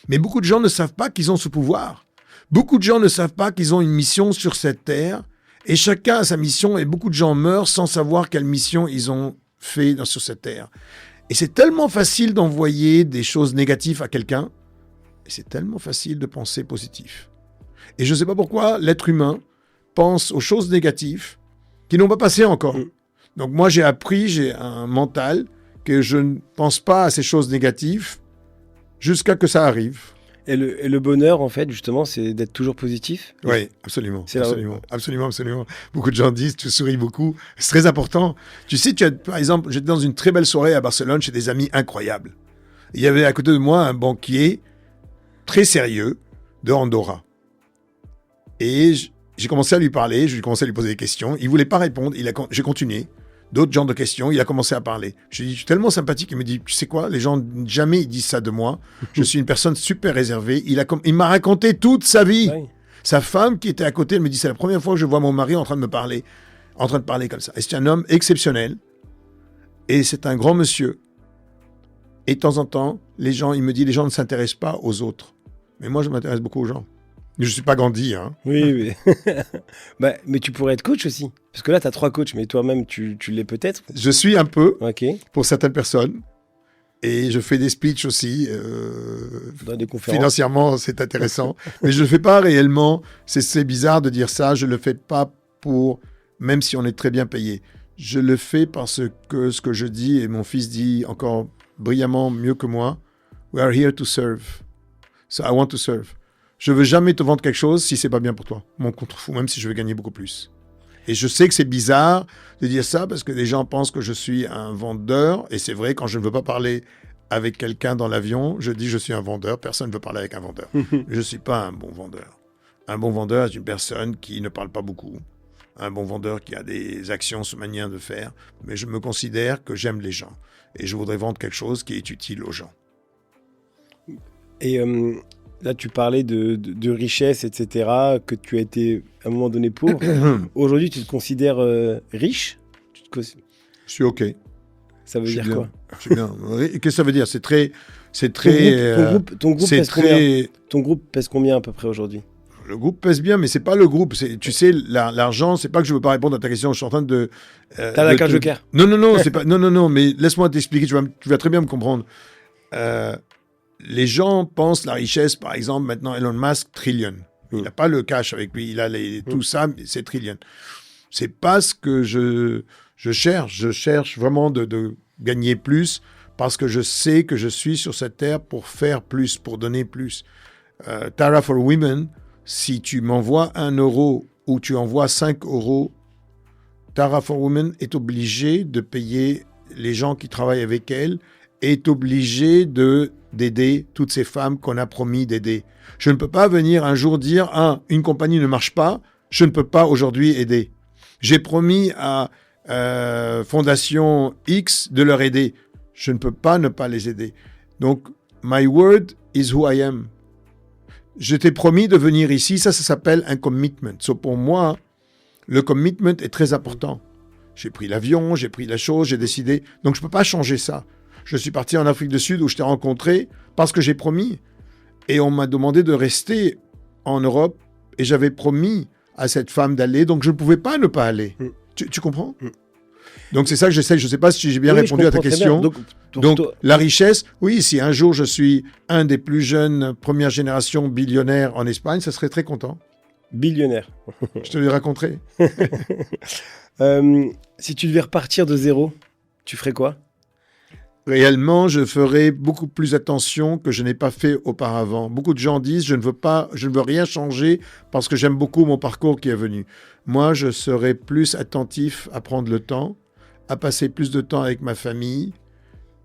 Mais beaucoup de gens ne savent pas qu'ils ont ce pouvoir. Beaucoup de gens ne savent pas qu'ils ont une mission sur cette terre. Et chacun a sa mission et beaucoup de gens meurent sans savoir quelle mission ils ont fait sur cette terre. Et c'est tellement facile d'envoyer des choses négatives à quelqu'un. Et c'est tellement facile de penser positif. Et je ne sais pas pourquoi l'être humain pense aux choses négatives qui n'ont pas passé encore. Donc moi, j'ai un mental que je ne pense pas à ces choses négatives jusqu'à que ça arrive. Et le bonheur, en fait, justement, c'est d'être toujours positif. Oui, absolument. Absolument. Beaucoup de gens disent, tu souris beaucoup. C'est très important. Tu sais, par exemple, j'étais dans une très belle soirée à Barcelone chez des amis incroyables. Il y avait à côté de moi un banquier très sérieux de Andorra. Et j'ai commencé à lui parler, j'ai commencé à lui poser des questions. Il ne voulait pas répondre, j'ai continué. D'autres genres de questions, il a commencé à parler. Je lui ai dit, je suis tellement sympathique, il me dit, tu sais quoi, les gens, jamais ils disent ça de moi. Je suis une personne super réservée. Il m'a raconté toute sa vie. Oui. Sa femme qui était à côté, elle me dit, c'est la première fois que je vois mon mari en train de parler comme ça. Et c'est un homme exceptionnel. Et c'est un grand monsieur. Et de temps en temps, il me dit, les gens ne s'intéressent pas aux autres. Mais moi, je m'intéresse beaucoup aux gens. Je ne suis pas Gandhi, hein. Oui. Mais tu pourrais être coach aussi. Parce que là, tu as 3 coachs, mais toi-même, tu l'es peut-être. Je suis un peu, pour certaines personnes. Et je fais des speeches aussi. Dans des conférences. Financièrement, c'est intéressant. Mais je ne le fais pas réellement. C'est bizarre de dire ça. Je ne le fais pas même si on est très bien payé. Je le fais parce que ce que je dis, et mon fils dit encore brillamment mieux que moi, we are here to serve. So I want to serve. Je ne veux jamais te vendre quelque chose si ce n'est pas bien pour toi. Mon contre-fou, même si je veux gagner beaucoup plus. Et je sais que c'est bizarre de dire ça parce que les gens pensent que je suis un vendeur. Et c'est vrai, quand je ne veux pas parler avec quelqu'un dans l'avion, je dis je suis un vendeur. Personne ne veut parler avec un vendeur. Je ne suis pas un bon vendeur. Un bon vendeur est une personne qui ne parle pas beaucoup. Un bon vendeur qui a des actions, sa manière de faire. Mais je me considère que j'aime les gens. Et je voudrais vendre quelque chose qui est utile aux gens. Et là, tu parlais de richesse, etc., que tu as été à un moment donné pauvre. Aujourd'hui, tu te considères riche? Je suis OK. Ça veut dire quoi? Je suis bien. Qu'est-ce que ça veut dire? Ton groupe pèse combien à peu près aujourd'hui? Le groupe pèse bien, mais c'est pas le groupe. Tu sais, l'argent, c'est pas que je veux pas répondre à ta question. Je suis en train de. T'as la carte joker. Non, c'est pas. Non, mais laisse-moi t'expliquer. Tu vas très bien me comprendre. Les gens pensent la richesse, par exemple, maintenant Elon Musk, trillion. Il n'a pas le cash avec lui. Il a tout ça, mais c'est trillion. C'est pas ce que je cherche. Je cherche vraiment de gagner plus parce que je sais que je suis sur cette terre pour faire plus, pour donner plus. Tara for Women. Si tu m'envoies 1 euro ou tu envoies 5 euros, Tara for Women est obligée de payer les gens qui travaillent avec elle, est obligée d'aider toutes ces femmes qu'on a promis d'aider. Je ne peux pas venir un jour dire une compagnie ne marche pas, je ne peux pas aujourd'hui aider. J'ai promis à Fondation X de leur aider. Je ne peux pas ne pas les aider. Donc, my word is who I am. Je t'ai promis de venir ici. Ça s'appelle un commitment. So, pour moi, le commitment est très important. J'ai pris l'avion, j'ai pris la chose, j'ai décidé. Donc, je ne peux pas changer ça. Je suis parti en Afrique du Sud où je t'ai rencontré parce que j'ai promis. Et on m'a demandé de rester en Europe et j'avais promis à cette femme d'aller. Donc, je ne pouvais pas ne pas aller. Tu comprends? Donc, c'est ça que j'essaie. Je ne sais pas si j'ai bien répondu à ta question. Donc, la richesse, oui, si un jour je suis un des plus jeunes première génération billionnaires en Espagne, ça serait très content. Billionnaire. Je te le raconterai. Si tu devais repartir de zéro, tu ferais quoi? Réellement, je ferai beaucoup plus attention que je n'ai pas fait auparavant. Beaucoup de gens disent je ne veux rien changer parce que j'aime beaucoup mon parcours qui est venu. Moi, je serai plus attentif à prendre le temps, à passer plus de temps avec ma famille,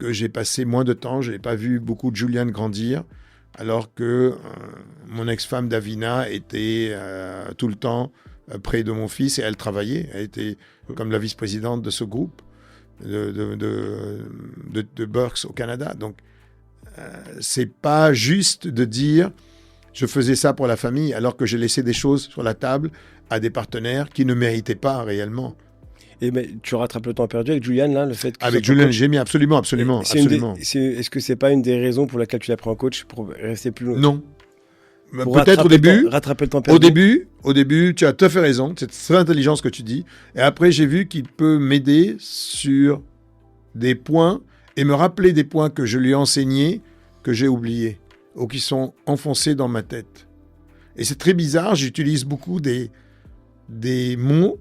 que j'ai passé moins de temps. Je n'ai pas vu beaucoup de Julian grandir, alors que mon ex-femme Davina était tout le temps près de mon fils et elle travaillait. Elle était comme la vice-présidente de ce groupe de Berks au Canada. Donc, c'est pas juste de dire je faisais ça pour la famille alors que j'ai laissé des choses sur la table à des partenaires qui ne méritaient pas réellement. Et tu rattrapes le temps perdu avec Julian, là, le fait que avec Julian, j'ai mis absolument. Est-ce que c'est pas une des raisons pour laquelle tu l'as pris en coach pour rester plus longtemps? Non. Pour peut-être au début, rattraper le temps perdu. Au début, tu as tout à fait raison. C'est très intelligent ce que tu dis. Et après, j'ai vu qu'il peut m'aider sur des points et me rappeler des points que je lui ai enseignés, que j'ai oubliés ou qui sont enfoncés dans ma tête. Et c'est très bizarre. J'utilise beaucoup des mots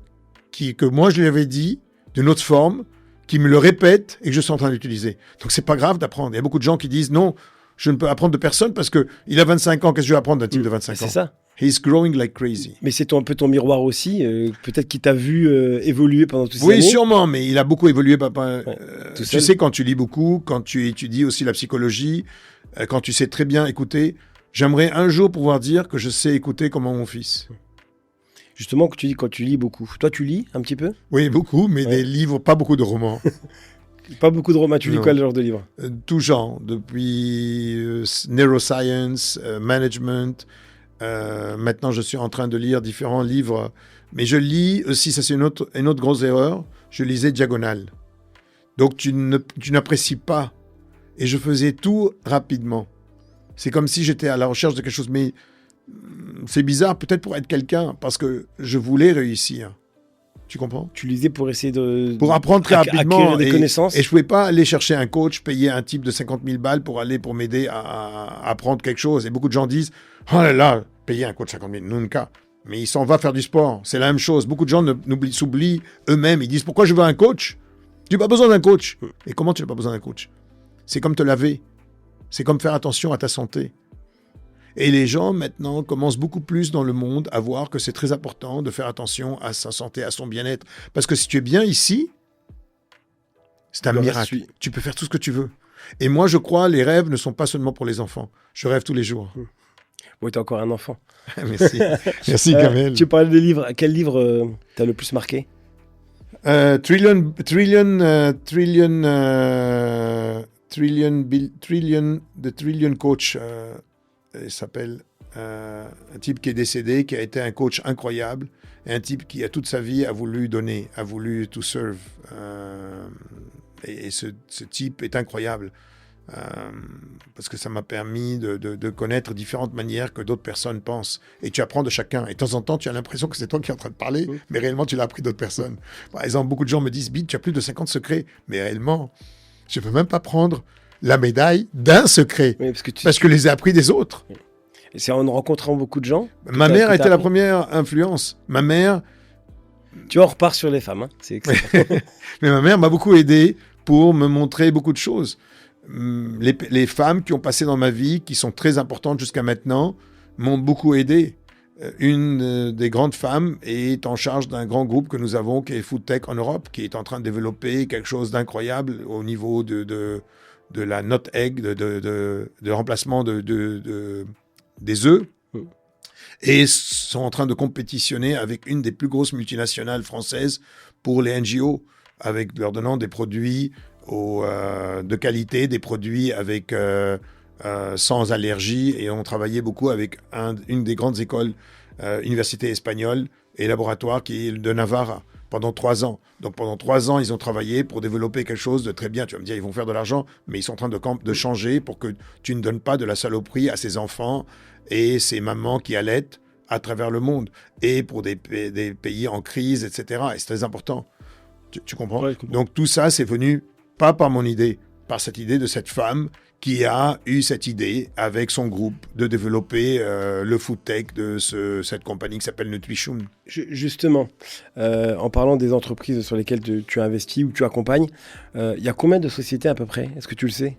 que moi je lui avais dit d'une autre forme, qui me le répète et que je suis en train d'utiliser. Donc c'est pas grave d'apprendre. Il y a beaucoup de gens qui disent non. Je ne peux apprendre de personne parce qu'il a 25 ans. Qu'est-ce que je vais apprendre d'un type de 25 ans? C'est ça. He's growing like crazy. Mais c'est un peu ton miroir aussi. Peut-être qu'il t'a vu évoluer pendant toutes ces années. Oui, sûrement, mais il a beaucoup évolué, papa. Ouais, tu sais, quand tu lis beaucoup, quand tu étudies aussi la psychologie, quand tu sais très bien écouter, j'aimerais un jour pouvoir dire que je sais écouter comme mon fils. Justement, que tu dis quand tu lis beaucoup. Toi, tu lis un petit peu? Oui, beaucoup, mais des livres, pas beaucoup de romans. Pas beaucoup de romans. Tu lis quoi, le genre de livre? Tout genre, depuis neuroscience, management. Maintenant, je suis en train de lire différents livres. Mais je lis aussi, ça c'est une autre grosse erreur, je lisais diagonale. Donc, tu n'apprécies pas. Et je faisais tout rapidement. C'est comme si j'étais à la recherche de quelque chose. Mais c'est bizarre, peut-être pour être quelqu'un, parce que je voulais réussir. Tu comprends? Tu lisais pour essayer pour apprendre très rapidement. Acquérir des connaissances. Et je ne pouvais pas aller chercher un coach, payer un type de 50 000 balles pour m'aider à apprendre quelque chose. Et beaucoup de gens disent « Oh là là, payer un coach 50 000, nunca ». Mais il s'en va faire du sport. C'est la même chose. Beaucoup de gens s'oublient eux-mêmes. Ils disent « Pourquoi je veux un coach ?» Tu n'as pas besoin d'un coach. Et comment tu n'as pas besoin d'un coach? C'est comme te laver. C'est comme faire attention à ta santé. Et les gens, maintenant, commencent beaucoup plus dans le monde à voir que c'est très important de faire attention à sa santé, à son bien-être. Parce que si tu es bien ici, c'est un miracle. Tu peux faire tout ce que tu veux. Et moi, je crois, les rêves ne sont pas seulement pour les enfants. Je rêve tous les jours. Oui, t'es encore un enfant. Merci. Merci, Kamel. Tu parlais des livres. Quel livre t'as le plus marqué? Trillion Coach. Il s'appelle un type qui est décédé, qui a été un coach incroyable, et un type qui, à toute sa vie, a voulu donner, a voulu to serve. Et ce type est incroyable, parce que ça m'a permis de connaître différentes manières que d'autres personnes pensent. Et tu apprends de chacun. Et de temps en temps, tu as l'impression que c'est toi qui es en train de parler, mais réellement, tu l'as appris d'autres personnes. Par exemple, beaucoup de gens me disent « Bid, tu as plus de 50 secrets. » Mais réellement, je ne peux même pas prendre la médaille d'un secret, oui, parce que je les ai appris des autres. Et c'est en rencontrant beaucoup de gens. Ma mère a été la première influence. Ma mère... Tu vois, on repart sur les femmes. Hein. C'est Mais ma mère m'a beaucoup aidé pour me montrer beaucoup de choses. Les femmes qui ont passé dans ma vie, qui sont très importantes jusqu'à maintenant, m'ont beaucoup aidé. Une des grandes femmes est en charge d'un grand groupe que nous avons, qui est Foodtech en Europe, qui est en train de développer quelque chose d'incroyable au niveau de la not egg, de remplacement des œufs. Et sont en train de compétitionner avec une des plus grosses multinationales françaises pour les NGO, avec leur donnant des produits de qualité, des produits avec sans allergie. Et on travaillait beaucoup avec une des grandes écoles, universités espagnoles et laboratoires qui est de Navarra pendant 3 ans. Donc pendant 3 ans, ils ont travaillé pour développer quelque chose de très bien. Tu vas me dire, ils vont faire de l'argent, mais ils sont en train de changer pour que tu ne donnes pas de la saloperie à ces enfants et ces mamans qui allaitent à travers le monde, et pour des pays en crise, etc. Et c'est très important. Tu comprends? Ouais, je comprends. Donc tout ça, c'est venu pas par mon idée, par cette idée de cette femme qui a eu cette idée avec son groupe de développer le food tech de cette compagnie qui s'appelle Nutrition. Justement, en parlant des entreprises sur lesquelles tu as investi ou tu accompagnes, il y a combien de sociétés à peu près? Est-ce que tu le sais?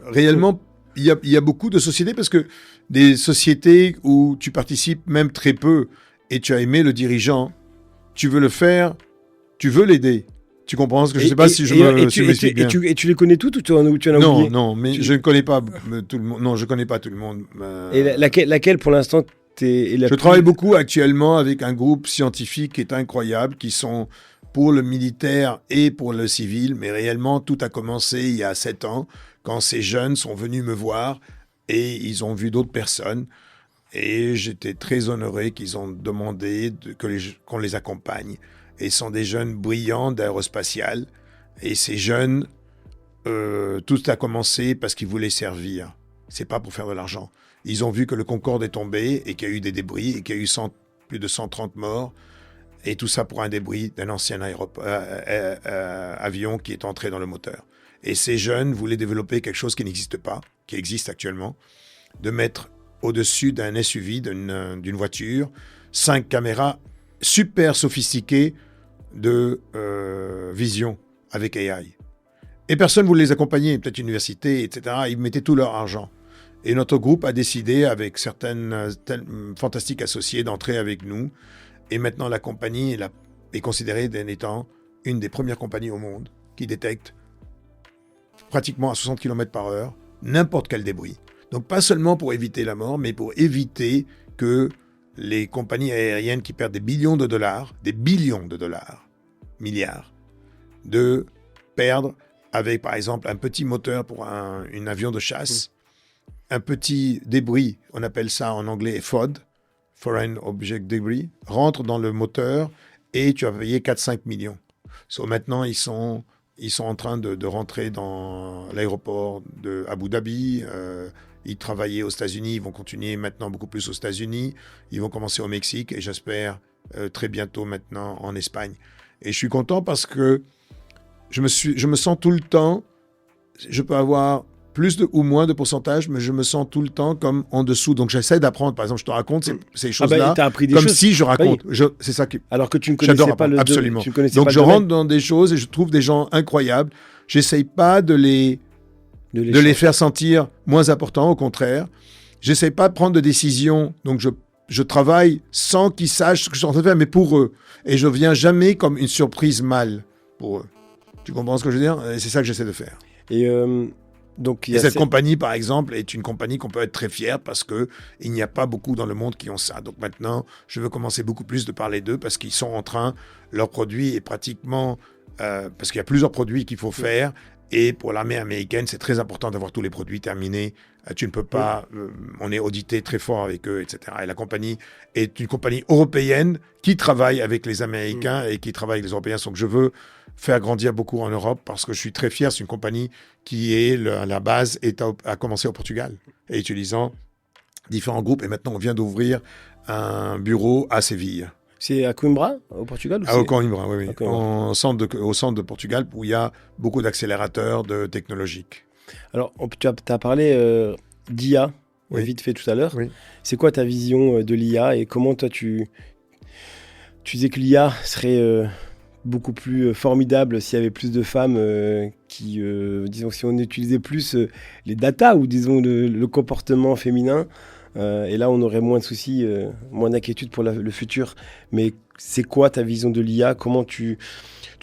Réellement, il y a beaucoup de sociétés, parce que des sociétés où tu participes même très peu et tu as aimé le dirigeant, tu veux le faire, tu veux l'aider. Tu comprends ce que je ne sais pas si je m'explique bien. Et tu les connais toutes ou tu en as oublié? Non, mais je ne connais pas tout le monde. Non, je connais pas tout le monde. Et laquelle pour l'instant je travaille beaucoup actuellement avec un groupe scientifique qui est incroyable, qui sont pour le militaire et pour le civil, mais réellement tout a commencé il y a 7 ans, quand ces jeunes sont venus me voir et ils ont vu d'autres personnes. Et j'étais très honoré qu'ils ont demandé qu'on les accompagne. Et ce sont des jeunes brillants d'aérospatial. Et ces jeunes, tout a commencé parce qu'ils voulaient servir. C'est pas pour faire de l'argent. Ils ont vu que le Concorde est tombé et qu'il y a eu des débris et qu'il y a eu plus de 130 morts. Et tout ça pour un débris d'un ancien avion qui est entré dans le moteur. Et ces jeunes voulaient développer quelque chose qui n'existe pas, qui existe actuellement, de mettre au-dessus d'un SUV, d'une voiture, 5 caméras super sophistiquées de vision avec AI. Et personne ne voulait les accompagner, peut-être l'université, etc. Ils mettaient tout leur argent. Et notre groupe a décidé, avec certaines fantastiques associés, d'entrer avec nous. Et maintenant, la compagnie est considérée comme étant une des premières compagnies au monde qui détecte pratiquement à 60 km/h n'importe quel débris. Donc pas seulement pour éviter la mort, mais pour éviter que les compagnies aériennes qui perdent des billions de dollars, milliards, de perdre avec par exemple un petit moteur pour un avion de chasse, un petit débris, on appelle ça en anglais FOD, Foreign Object Debris, rentre dans le moteur et tu vas payer 4-5 millions. Maintenant, ils sont en train de rentrer dans l'aéroport de Abu Dhabi. Ils travaillaient aux États-Unis, ils vont continuer maintenant beaucoup plus aux États-Unis. Ils vont commencer au Mexique et j'espère très bientôt maintenant en Espagne. Et je suis content parce que je me sens tout le temps, je peux avoir plus ou moins de pourcentage, mais je me sens tout le temps comme en dessous. Donc j'essaie d'apprendre. Par exemple, je te raconte ces choses-là comme si je raconte. Oui. C'est ça qui. Alors que tu ne connaissais pas le absolument. Donc je rentre dans des choses et je trouve des gens incroyables. J'essaye pas de les faire sentir moins importants. Au contraire, j'essaye pas de prendre de décisions. Donc je travaille sans qu'ils sachent ce que je suis en train de faire, mais pour eux. Et je viens jamais comme une surprise mal pour eux. Tu comprends ce que je veux dire? Et c'est ça que j'essaie de faire. Et cette compagnie, par exemple, est une compagnie qu'on peut être très fier parce qu'il n'y a pas beaucoup dans le monde qui ont ça. Donc maintenant, je veux commencer beaucoup plus de parler d'eux parce qu'ils sont en train, leur produit est pratiquement... parce qu'il y a plusieurs produits qu'il faut faire. Et pour l'armée américaine, c'est très important d'avoir tous les produits terminés. Tu ne peux pas... on est audité très fort avec eux, etc. Et la compagnie est une compagnie européenne qui travaille avec les Américains et qui travaille avec les Européens. Donc je veux faire grandir beaucoup en Europe parce que je suis très fier. C'est une compagnie qui est la base a commencé au Portugal et utilisant différents groupes. Et maintenant, on vient d'ouvrir un bureau à Séville. C'est à Coimbra, au Portugal ou Coimbra, oui. Au centre de Portugal, où il y a beaucoup d'accélérateurs technologiques. Alors, tu as parlé d'IA, vite fait tout à l'heure. Oui. C'est quoi ta vision de l'IA et comment toi tu disais que l'IA serait beaucoup plus formidable s'il y avait plus de femmes qui, disons, si on utilisait plus les datas ou disons le comportement féminin. Et là, on aurait moins de soucis, moins d'inquiétudes pour le futur. Mais c'est quoi ta vision de l'IA? Comment tu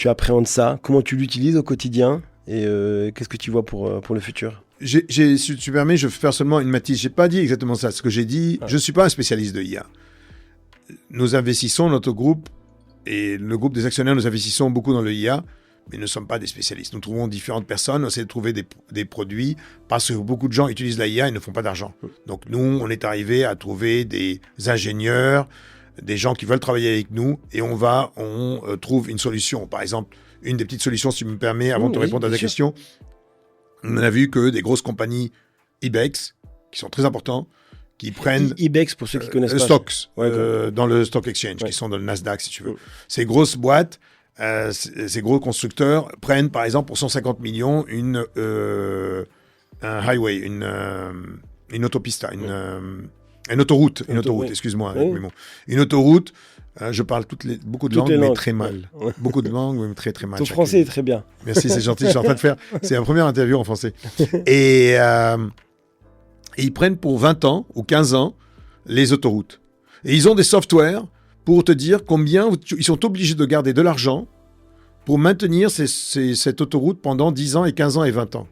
appréhendes ça? Comment tu l'utilises au quotidien? Et qu'est-ce que tu vois pour le futur? si tu permets, je vais faire seulement une matisse. Je n'ai pas dit exactement ça. Ce que j'ai dit, je ne suis pas un spécialiste de IA. Nous investissons, notre groupe et le groupe des actionnaires, nous investissons beaucoup dans le IA, mais nous ne sommes pas des spécialistes. Nous trouvons différentes personnes, on essaie de trouver des produits, parce que beaucoup de gens utilisent la IA et ne font pas d'argent. Donc nous, on est arrivé à trouver des ingénieurs, des gens qui veulent travailler avec nous, et on trouve une solution. Par exemple, une des petites solutions, si tu me permets, avant de te répondre à ta question, on a vu que des grosses compagnies IBEX, qui sont très importants, qui prennent... IBEX, pour ceux qui connaissent pas. Stocks, dans le stock exchange, qui sont dans le Nasdaq, si tu veux. Ces grosses boîtes, ces gros constructeurs prennent, par exemple, pour 150 millions, un highway, une autopista, une autoroute, excuse-moi, avec mes mots. Une autoroute, je parle beaucoup de langues, mais très mal. Beaucoup de langues, mais très, très mal. Ton français est très bien. Merci, c'est gentil, je suis en train de faire... C'est la première interview en français. Et ils prennent pour 20 ans ou 15 ans les autoroutes. Et ils ont des softwares pour te dire combien ils sont obligés de garder de l'argent pour maintenir cette autoroute pendant 10 ans et 15 ans et 20 ans.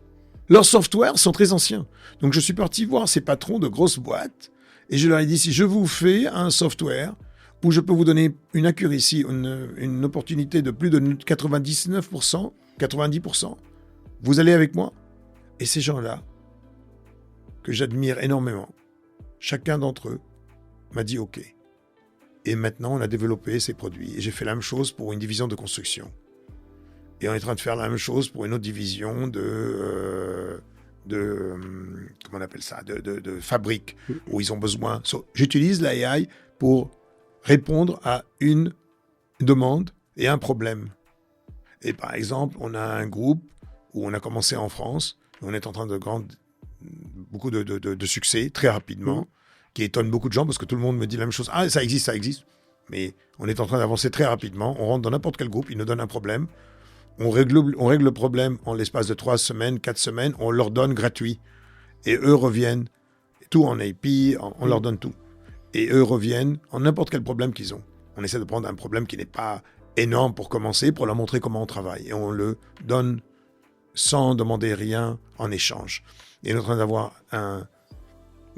Leurs softwares sont très anciens. Donc je suis parti voir ces patrons de grosses boîtes et je leur ai dit, si je vous fais un software où je peux vous donner une accuracy, une opportunité de plus de 99%, 90%, vous allez avec moi? Et ces gens-là, que j'admire énormément, chacun d'entre eux m'a dit OK. Et maintenant, on a développé ces produits. Et j'ai fait la même chose pour une division de construction. Et on est en train de faire la même chose pour une autre division de comment on appelle ça, de fabrique, où ils ont besoin. J'utilise l'AI pour répondre à une demande et un problème. Et par exemple, on a un groupe où on a commencé en France, on est en train de beaucoup de succès très rapidement, qui étonne beaucoup de gens parce que tout le monde me dit la même chose. Ah, ça existe. Mais on est en train d'avancer très rapidement. On rentre dans n'importe quel groupe, ils nous donnent un problème. On règle le problème en l'espace de 3 semaines, 4 semaines. On leur donne gratuit. Et eux reviennent, tout en AP, on leur donne tout. Et eux reviennent en n'importe quel problème qu'ils ont. On essaie de prendre un problème qui n'est pas énorme pour commencer, pour leur montrer comment on travaille. Et on le donne sans demander rien en échange. Et on est en train d'avoir un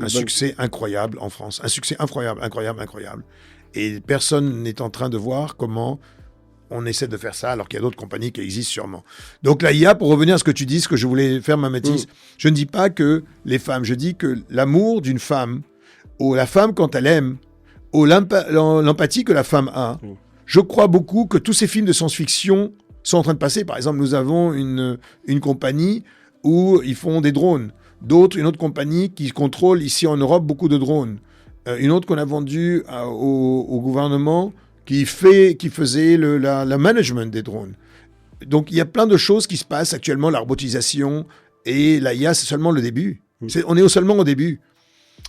succès incroyable en France. Un succès incroyable. Et personne n'est en train de voir comment on essaie de faire ça alors qu'il y a d'autres compagnies qui existent sûrement. Donc la IA, pour revenir à ce que tu dis, ce que je voulais faire ma matisse, je ne dis pas que les femmes, je dis que l'amour d'une femme, ou la femme quand elle aime, ou l'empathie que la femme a, je crois beaucoup que tous ces films de science-fiction sont en train de passer. Par exemple, nous avons une compagnie où ils font des drones. Une autre compagnie qui contrôle ici en Europe beaucoup de drones. Une autre qu'on a vendue au gouvernement qui faisait le management des drones. Donc il y a plein de choses qui se passent actuellement, la robotisation et l'IA, c'est seulement le début. On est seulement au début.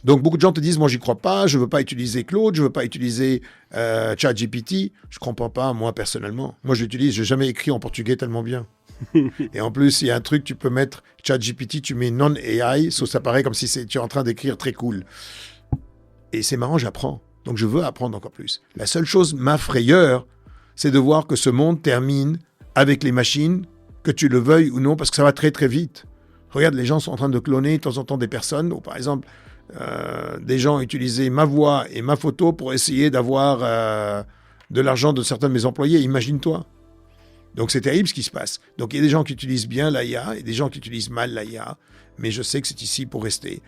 Donc beaucoup de gens te disent, moi j'y crois pas, je veux pas utiliser Claude, je veux pas utiliser ChatGPT. Je comprends pas, moi personnellement. Moi je l'utilise, j'ai jamais écrit en portugais tellement bien. Et en plus, il y a un truc, tu peux mettre ChatGPT, tu mets non-AI, ça paraît comme si tu es en train d'écrire très cool. Et c'est marrant, j'apprends. Donc je veux apprendre encore plus. La seule chose, ma frayeur, c'est de voir que ce monde termine avec les machines, que tu le veuilles ou non, parce que ça va très très vite. Regarde, les gens sont en train de cloner de temps en temps des personnes, ou par exemple, des gens utilisaient ma voix et ma photo pour essayer d'avoir de l'argent de certains de mes employés. Imagine-toi. Donc c'est terrible ce qui se passe. Donc il y a des gens qui utilisent bien l'IA et des gens qui utilisent mal l'IA, mais je sais que c'est ici pour rester.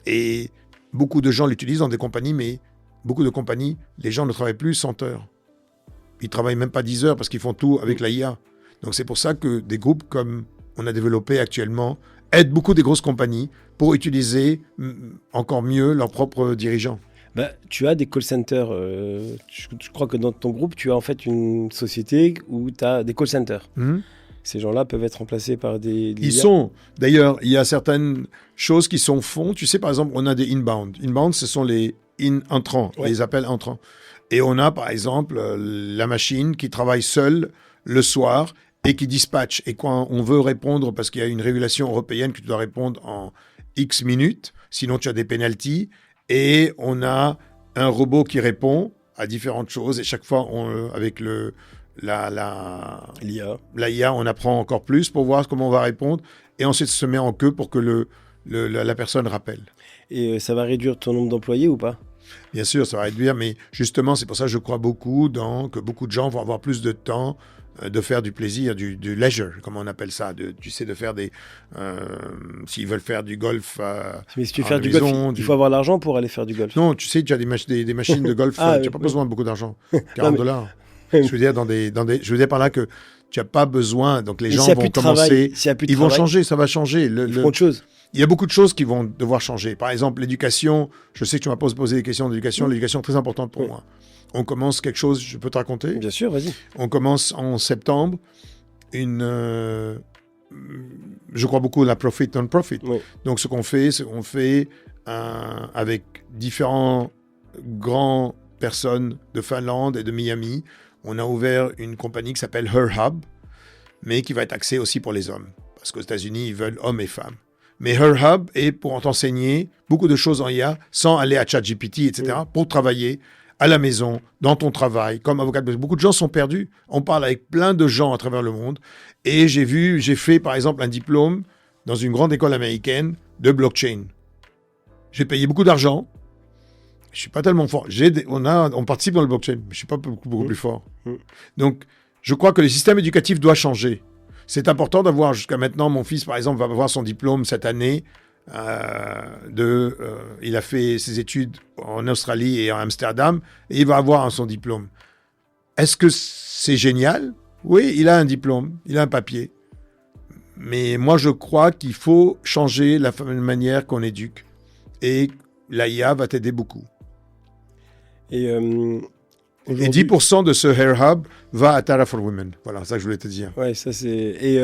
Et beaucoup de gens l'utilisent dans des compagnies, mais beaucoup de compagnies, les gens ne travaillent plus 100 heures. Ils ne travaillent même pas 10 heures parce qu'ils font tout avec l'IA. Donc c'est pour ça que des groupes comme on a développé actuellement aident beaucoup des grosses compagnies pour utiliser encore mieux leurs propres dirigeants. Tu as des call centers. Je crois que dans ton groupe, tu as en fait une société où tu as des call centers. Ces gens-là peuvent être remplacés par des Ils sont. D'ailleurs, il y a certaines choses qui sont font. Tu sais, par exemple, on a des inbound. Inbound, ce sont les entrants, les appels entrants. Et on a, par exemple, la machine qui travaille seule le soir et qui dispatche. Et quand on veut répondre, parce qu'il y a une régulation européenne que tu dois répondre en X minutes, sinon tu as des pénalties. Et on a un robot qui répond à différentes choses. Et chaque fois, avec l'IA, on apprend encore plus pour voir comment on va répondre, et ensuite se met en queue pour que la personne rappelle. Et ça va réduire ton nombre d'employés ou pas? Bien sûr, ça va réduire, mais justement, c'est pour ça que je crois beaucoup que beaucoup de gens vont avoir plus de temps de faire du plaisir, du leisure, comme on appelle ça, de faire des... s'ils veulent faire du golf mais si tu veux faire du golf, il faut avoir l'argent pour aller faire du golf. Non, tu sais, tu as des machines de golf, tu n'as pas besoin de beaucoup d'argent, $40. Je veux dire, je veux dire par là que tu n'as pas besoin, donc les gens vont commencer, ils vont changer, ça va changer. Ils feront autre chose. Il y a beaucoup de choses qui vont devoir changer. Par exemple, l'éducation, je sais que tu m'as posé des questions d'éducation, l'éducation est très importante pour moi. On commence quelque chose, je peux te raconter? Bien sûr, vas-y. On commence en septembre je crois beaucoup à la profit non-profit. Oui. Donc ce qu'on fait, avec différents grands personnes de Finlande et de Miami, on a ouvert une compagnie qui s'appelle Her Hub, mais qui va être axée aussi pour les hommes. Parce qu'aux États-Unis, ils veulent hommes et femmes. Mais Her Hub est pour t'enseigner beaucoup de choses en IA sans aller à ChatGPT, etc., pour travailler à la maison, dans ton travail, comme avocat. Beaucoup de gens sont perdus. On parle avec plein de gens à travers le monde. Et j'ai fait par exemple un diplôme dans une grande école américaine de blockchain. J'ai payé beaucoup d'argent. Je suis pas tellement fort. On participe dans le blockchain, mais je suis pas beaucoup plus fort. Donc, je crois que le système éducatif doit changer. C'est important d'avoir, jusqu'à maintenant, mon fils, par exemple, va avoir son diplôme cette année. Il a fait ses études en Australie et en Amsterdam, et il va avoir son diplôme. Est-ce que c'est génial? Oui, il a un diplôme, il a un papier. Mais moi, je crois qu'il faut changer la manière qu'on éduque. Et l'IA va t'aider beaucoup. Et 10% de ce Her Hub va à Tara for Women. Voilà, c'est ça que je voulais te dire. Ouais, ça c'est... Et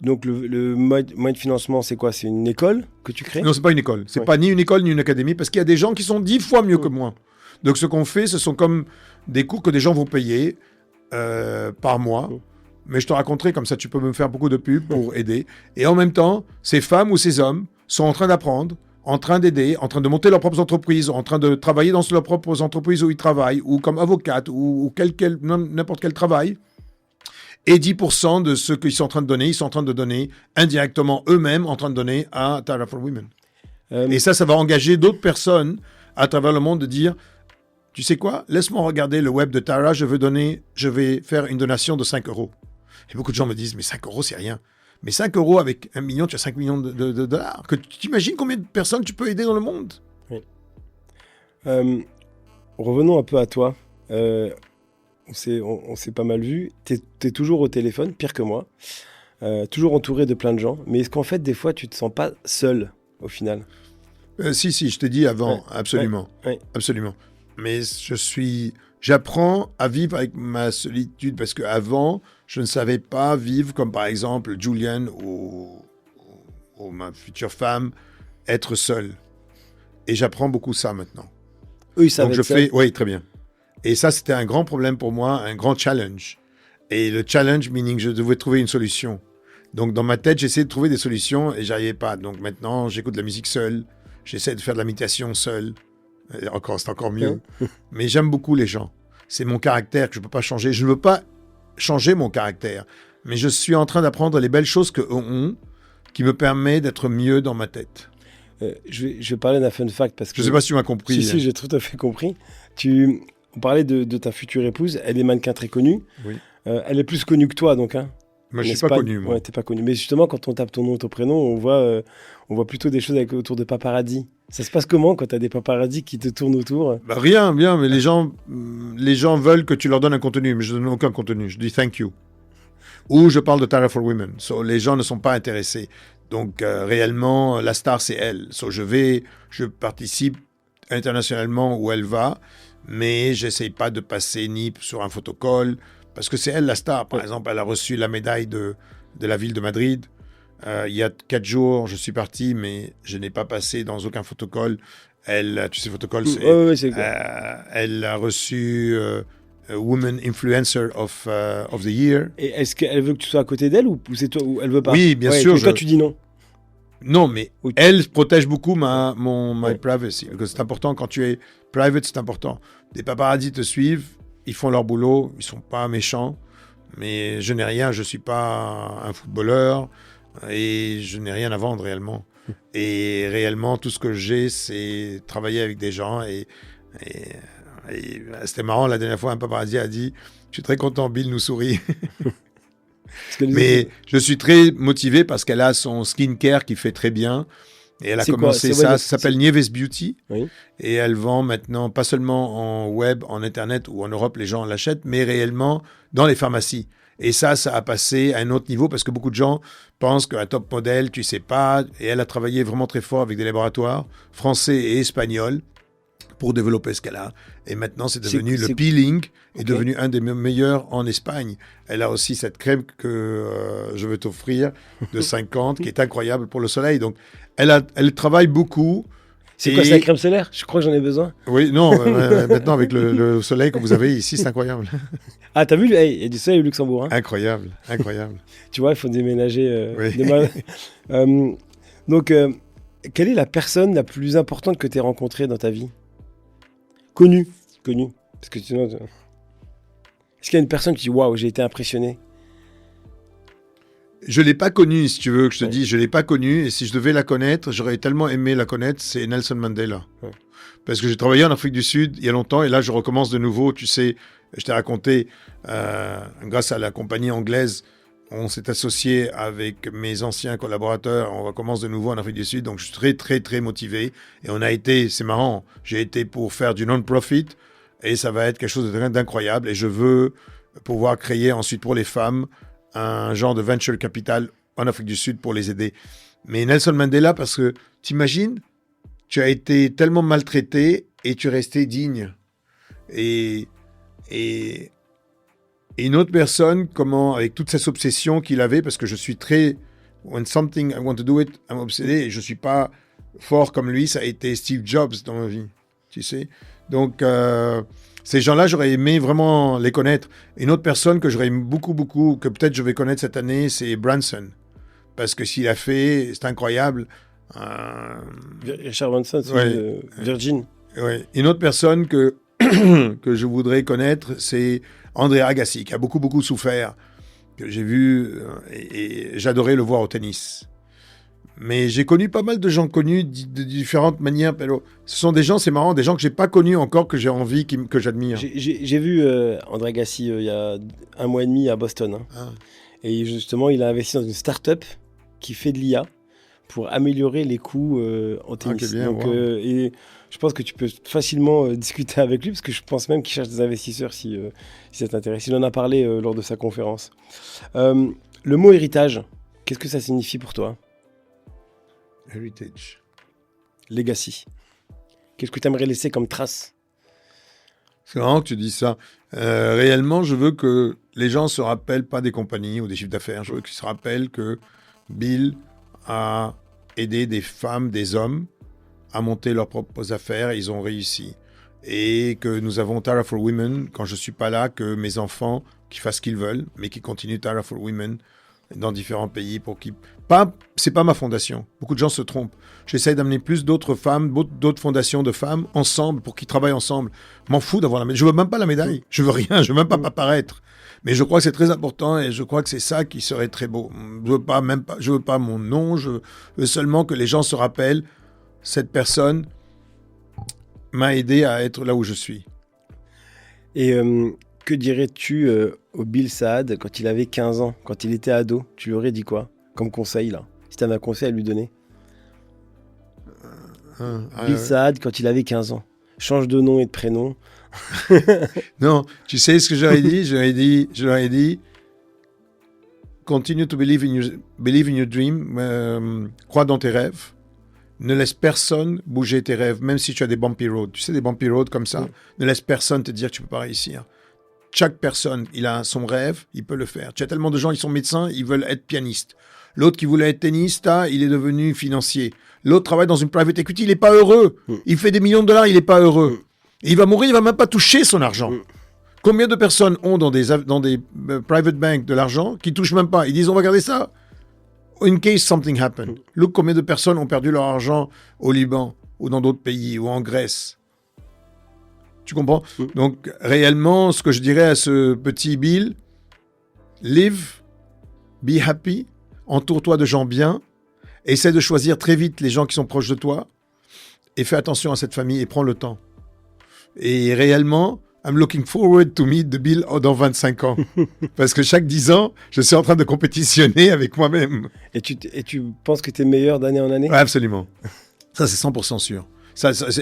donc le moyen de financement, c'est quoi? C'est une école que tu crées? Non, c'est pas une école. C'est pas ni une école ni une académie, parce qu'il y a des gens qui sont 10 fois mieux que moi. Donc ce qu'on fait, ce sont comme des cours que des gens vont payer par mois. Mais je te raconterai, comme ça tu peux me faire beaucoup de pubs pour aider. Et en même temps, ces femmes ou ces hommes sont en train d'apprendre, en train d'aider, en train de monter leurs propres entreprises, en train de travailler dans leurs propres entreprises où ils travaillent, ou comme avocate, ou n'importe quel travail. Et 10% de ce qu'ils sont en train de donner, ils sont en train de donner indirectement eux-mêmes, en train de donner à Tara for Women. Et ça va engager d'autres personnes à travers le monde de dire, tu sais quoi, laisse-moi regarder le web de Tara, je vais faire une donation de 5 €. Et beaucoup de gens me disent, mais 5 €, c'est rien. Mais 5 € avec 1 million, tu as 5 millions de dollars. Que tu imagines combien de personnes tu peux aider dans le monde? Oui. Revenons un peu à toi. On s'est pas mal vu. T'es toujours au téléphone, pire que moi. Toujours entouré de plein de gens. Mais est-ce qu'en fait, des fois, tu te sens pas seul, au final? Si, je t'ai dit avant, absolument. Ouais. Absolument. Mais j'apprends à vivre avec ma solitude, parce qu'avant, je ne savais pas vivre comme, par exemple, Julian ou ma future femme, être seul. Et j'apprends beaucoup ça maintenant. Eux, ils savent être seuls. Oui, très bien. Et ça, c'était un grand problème pour moi, un grand challenge. Et le challenge, meaning, je devais trouver une solution. Donc, dans ma tête, j'essayais de trouver des solutions et j'arrivais pas. Donc, maintenant, j'écoute de la musique seul. J'essaie de faire de la méditation seul. C'est encore mieux. Mais j'aime beaucoup les gens. C'est mon caractère que je ne peux pas changer. Je ne veux pas changer mon caractère. Mais je suis en train d'apprendre les belles choses qu'eux ont, qui me permettent d'être mieux dans ma tête. Je vais parler d'un fun fact. Parce que... Je ne sais pas si tu m'as compris. Si, j'ai tout à fait compris. On parlait de ta future épouse. Elle est mannequin très connue. Oui. Elle est plus connue que toi, donc. Hein. Moi, je ne suis pas connu. Moi. Ouais, tu n'es pas connu. Mais justement, quand on tape ton nom, ton prénom, on voit plutôt des choses autour de paparazzi. Ça se passe comment quand tu as des paparazzi qui te tournent autour? Rien, bien. Mais les gens veulent que tu leur donnes un contenu. Mais je ne donne aucun contenu. Je dis thank you. Ou je parle de Tara for Women. Les gens ne sont pas intéressés. Donc, réellement, la star, c'est elle. Je participe internationalement où elle va. Mais j'essaye pas de passer ni sur un photocall, parce que c'est elle la star. Par exemple, elle a reçu la médaille de la ville de Madrid. Il y a 4 jours, je suis parti, mais je n'ai pas passé dans aucun photocall. Elle, tu sais, photocall, c'est... elle a reçu Woman Influencer of the Year. Et est-ce qu'elle veut que tu sois à côté d'elle ou c'est toi ou elle veut pas? Oui, bien sûr. Toi, tu dis non. Non, mais elle protège beaucoup my privacy. Parce que c'est important, quand tu es private, c'est important. Des paparazzis te suivent, ils font leur boulot, ils sont pas méchants, mais je n'ai rien, je suis pas un footballeur et je n'ai rien à vendre réellement. Et réellement, tout ce que j'ai, c'est travailler avec des gens. Et c'était marrant, la dernière fois, un paparazzi a dit « Je suis très content, Bill nous sourit. » Mais je suis très motivé parce qu'elle a son skincare qui fait très bien. Et elle a commencé ça s'appelle Nieves Beauty. Oui. Et elle vend maintenant, pas seulement en web, en Internet ou en Europe, les gens l'achètent, mais réellement dans les pharmacies. Et ça a passé à un autre niveau parce que beaucoup de gens pensent qu'un top modèle, tu sais pas. Et elle a travaillé vraiment très fort avec des laboratoires français et espagnols pour développer ce qu'elle a. Et maintenant, c'est devenu le peeling est devenu un des meilleurs en Espagne. Elle a aussi cette crème que je veux t'offrir de 50 qui est incroyable pour le soleil. Donc, elle travaille beaucoup. C'est quoi, c'est la crème solaire? Je crois que j'en ai besoin. Oui, non, maintenant avec le soleil que vous avez ici, c'est incroyable. Ah, t'as vu, il y a du soleil au Luxembourg. Hein. Incroyable, incroyable. Tu vois, il faut déménager. Oui. Donc, quelle est la personne la plus importante que tu aies rencontrée dans ta vie? Connue. Parce que sinon, est-ce qu'il y a une personne qui dit waouh, j'ai été impressionné? Je ne l'ai pas connue, si tu veux que je te dise. Je ne l'ai pas connue. Et si je devais la connaître, j'aurais tellement aimé la connaître, c'est Nelson Mandela. Ouais. Parce que j'ai travaillé en Afrique du Sud il y a longtemps. Et là, je recommence de nouveau. Tu sais, je t'ai raconté, grâce à la compagnie anglaise, on s'est associé avec mes anciens collaborateurs. On recommence de nouveau en Afrique du Sud. Donc, je suis très, très, très motivé. Et on a été, c'est marrant, j'ai été pour faire du non-profit. Et ça va être quelque chose d'incroyable. Et je veux pouvoir créer ensuite pour les femmes un genre de venture capital en Afrique du Sud pour les aider. Mais Nelson Mandela, parce que t'imagines, tu as été tellement maltraité et tu es resté digne. Et une autre personne, comment, avec toute cette obsession qu'il avait, parce que je suis très, when something I want to do it, I'm obsédé, et je suis pas fort comme lui, ça a été Steve Jobs dans ma vie, tu sais. Donc, ces gens-là, j'aurais aimé vraiment les connaître. Une autre personne que j'aurais aimé beaucoup, que peut-être je vais connaître cette année, c'est Branson. Parce que s'il a fait, c'est incroyable. Richard Branson, c'est Virgin. Ouais. Une autre personne que je voudrais connaître, c'est André Agassi, qui a beaucoup souffert, que j'ai vu et j'adorais le voir au tennis. Mais j'ai connu pas mal de gens connus de différentes manières. Ce sont des gens, c'est marrant, des gens que j'ai pas connus encore, que j'ai envie, que j'admire. J'ai vu André Agassi il y a 1 mois et demi à Boston. Hein. Ah. Et justement, il a investi dans une start-up qui fait de l'IA pour améliorer les coûts en tennis. Ah, bien, donc, wow. Et je pense que tu peux facilement discuter avec lui, parce que je pense même qu'il cherche des investisseurs si ça t'intéresse. Il en a parlé lors de sa conférence. Le mot héritage, qu'est-ce que ça signifie pour toi? Heritage. Legacy. Qu'est-ce que tu aimerais laisser comme trace? C'est marrant que tu dis ça. Réellement, je veux que les gens ne se rappellent pas des compagnies ou des chiffres d'affaires. Je veux qu'ils se rappellent que Bill a aidé des femmes, des hommes à monter leurs propres affaires. Ils ont réussi. Et que nous avons Tara for Women, quand je ne suis pas là, que mes enfants qui fassent ce qu'ils veulent, mais qui continuent Tara for Women dans différents pays pour qu'ils... C'est pas ma fondation. Beaucoup de gens se trompent. J'essaie d'amener plus d'autres femmes, d'autres fondations de femmes ensemble pour qu'ils travaillent ensemble. Je m'en fous d'avoir la médaille. Je veux même pas la médaille. Je veux rien. Je veux même pas apparaître. Mais je crois que c'est très important et je crois que c'est ça qui serait très beau. Je veux pas mon nom. Je veux seulement que les gens se rappellent cette personne m'a aidé à être là où je suis. Et que dirais-tu au Bill Saad quand il avait 15 ans, quand il était ado? Tu lui aurais dit quoi comme conseil, là, si tu avais un conseil à lui donner? Bill Saad quand il avait 15 ans. Change de nom et de prénom. Non, tu sais ce que j'aurais dit? J'aurais dit continue to believe in your dream, crois dans tes rêves. Ne laisse personne bouger tes rêves, même si tu as des bumpy roads. Tu sais, des bumpy roads comme ça, ne laisse personne te dire que tu ne peux pas réussir. Chaque personne, il a son rêve, il peut le faire. Tu as tellement de gens, ils sont médecins, ils veulent être pianistes. L'autre qui voulait être tennisiste, il est devenu financier. L'autre travaille dans une private equity, il n'est pas heureux. Il fait des millions de dollars, il n'est pas heureux. Et il va mourir, il ne va même pas toucher son argent. Combien de personnes ont dans des private banks de l'argent qui ne touchent même pas? Ils disent, on va garder ça. In case something happened. Look, combien de personnes ont perdu leur argent au Liban ou dans d'autres pays ou en Grèce. Tu comprends? Donc, réellement, ce que je dirais à ce petit Bill, live, be happy, entoure-toi de gens bien, essaie de choisir très vite les gens qui sont proches de toi et fais attention à cette famille et prends le temps. Et réellement, I'm looking forward to meet the Bill dans 25 ans. Parce que chaque 10 ans, je suis en train de compétitionner avec moi-même. Et tu penses que tu es meilleur d'année en année? Ouais, absolument. Ça, c'est 100% sûr.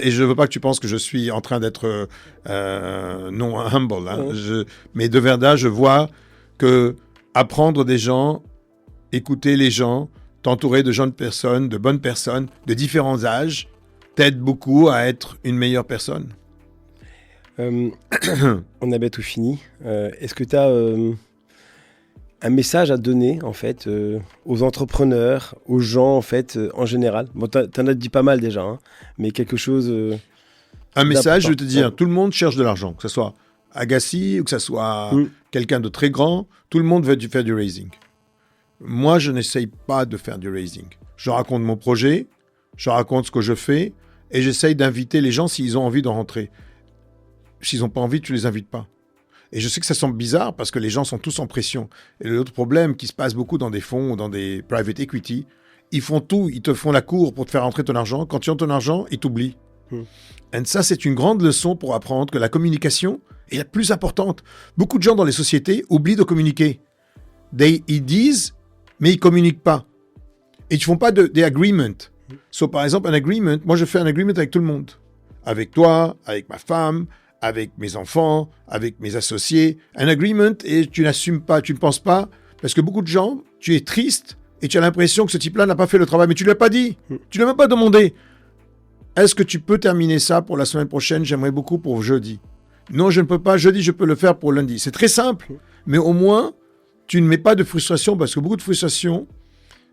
Et je ne veux pas que tu penses que je suis en train d'être non humble. Hein. Mais de verdad, je vois que apprendre des gens, écouter les gens, t'entourer de jeunes personnes, de bonnes personnes, de différents âges, t'aide beaucoup à être une meilleure personne. On a bientôt fini. Est-ce que tu as un message à donner en fait aux entrepreneurs, aux gens en fait en général? Bon, t'en as dit pas mal déjà, hein, mais quelque chose. Un message, je veux te dire, tout le monde cherche de l'argent, que ce soit Agassi ou que ce soit quelqu'un de très grand, tout le monde veut faire du raising. Moi, je n'essaye pas de faire du raising. Je raconte mon projet, je raconte ce que je fais et j'essaye d'inviter les gens s'ils ont envie de rentrer. S'ils n'ont pas envie, tu les invites pas. Et je sais que ça semble bizarre parce que les gens sont tous en pression. Et l'autre problème qui se passe beaucoup dans des fonds ou dans des private equity, ils font tout, ils te font la cour pour te faire rentrer ton argent. Quand tu as ton argent, ils t'oublient. Et ça, c'est une grande leçon pour apprendre que la communication est la plus importante. Beaucoup de gens dans les sociétés oublient de communiquer. Ils disent, mais ils communiquent pas. Et ils ne font pas des agreements. Par exemple, un agreement, moi je fais un agreement avec tout le monde. Avec toi, avec ma femme, avec mes enfants, avec mes associés. Un agreement et tu n'assumes pas, tu ne penses pas. Parce que beaucoup de gens, tu es triste et tu as l'impression que ce type-là n'a pas fait le travail. Mais tu ne l'as pas dit. Tu ne l'as même pas demandé. Est-ce que tu peux terminer ça pour la semaine prochaine? J'aimerais beaucoup pour jeudi. Non, je ne peux pas. Jeudi, je peux le faire pour lundi. C'est très simple. Mais au moins, tu ne mets pas de frustration parce que beaucoup de frustration,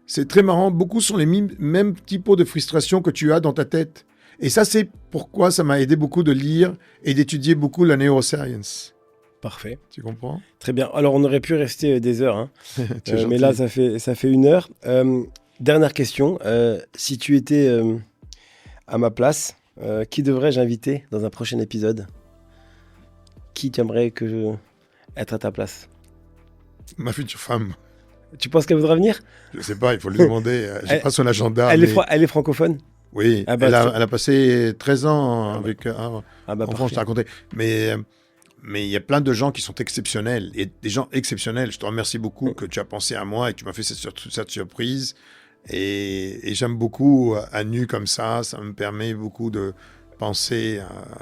c'est très marrant. Beaucoup sont les mêmes types de frustration que tu as dans ta tête. Et ça, c'est pourquoi ça m'a aidé beaucoup de lire et d'étudier beaucoup la neuroscience. Parfait. Tu comprends? Très bien. Alors, on aurait pu rester des heures. Hein. Mais là, ça fait 1 heure. Dernière question. Si tu étais à ma place, qui devrais-je inviter dans un prochain épisode? Qui tu aimerais être à ta place? Ma future femme. Tu penses qu'elle voudra venir? Je ne sais pas, il faut lui demander. Je n'ai pas son agenda. Elle est francophone? Oui, elle a passé 13 ans avec en France, je t'ai raconté. Mais il y a plein de gens qui sont exceptionnels, et des gens exceptionnels. Je te remercie beaucoup que tu as pensé à moi et que tu m'as fait cette surprise. Et j'aime beaucoup à nu comme ça me permet beaucoup de penser,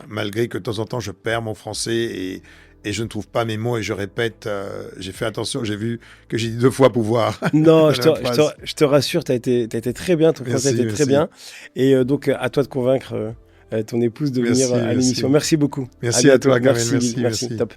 malgré que de temps en temps je perds mon français et je ne trouve pas mes mots et je répète, j'ai fait attention, j'ai vu que j'ai dit 2 fois pouvoir. Non, je te rassure, tu as été très bien, ton français a été très bien. Et donc, à toi de convaincre ton épouse de venir à l'émission. Merci beaucoup. Merci à toi, Kamel. Merci. Top.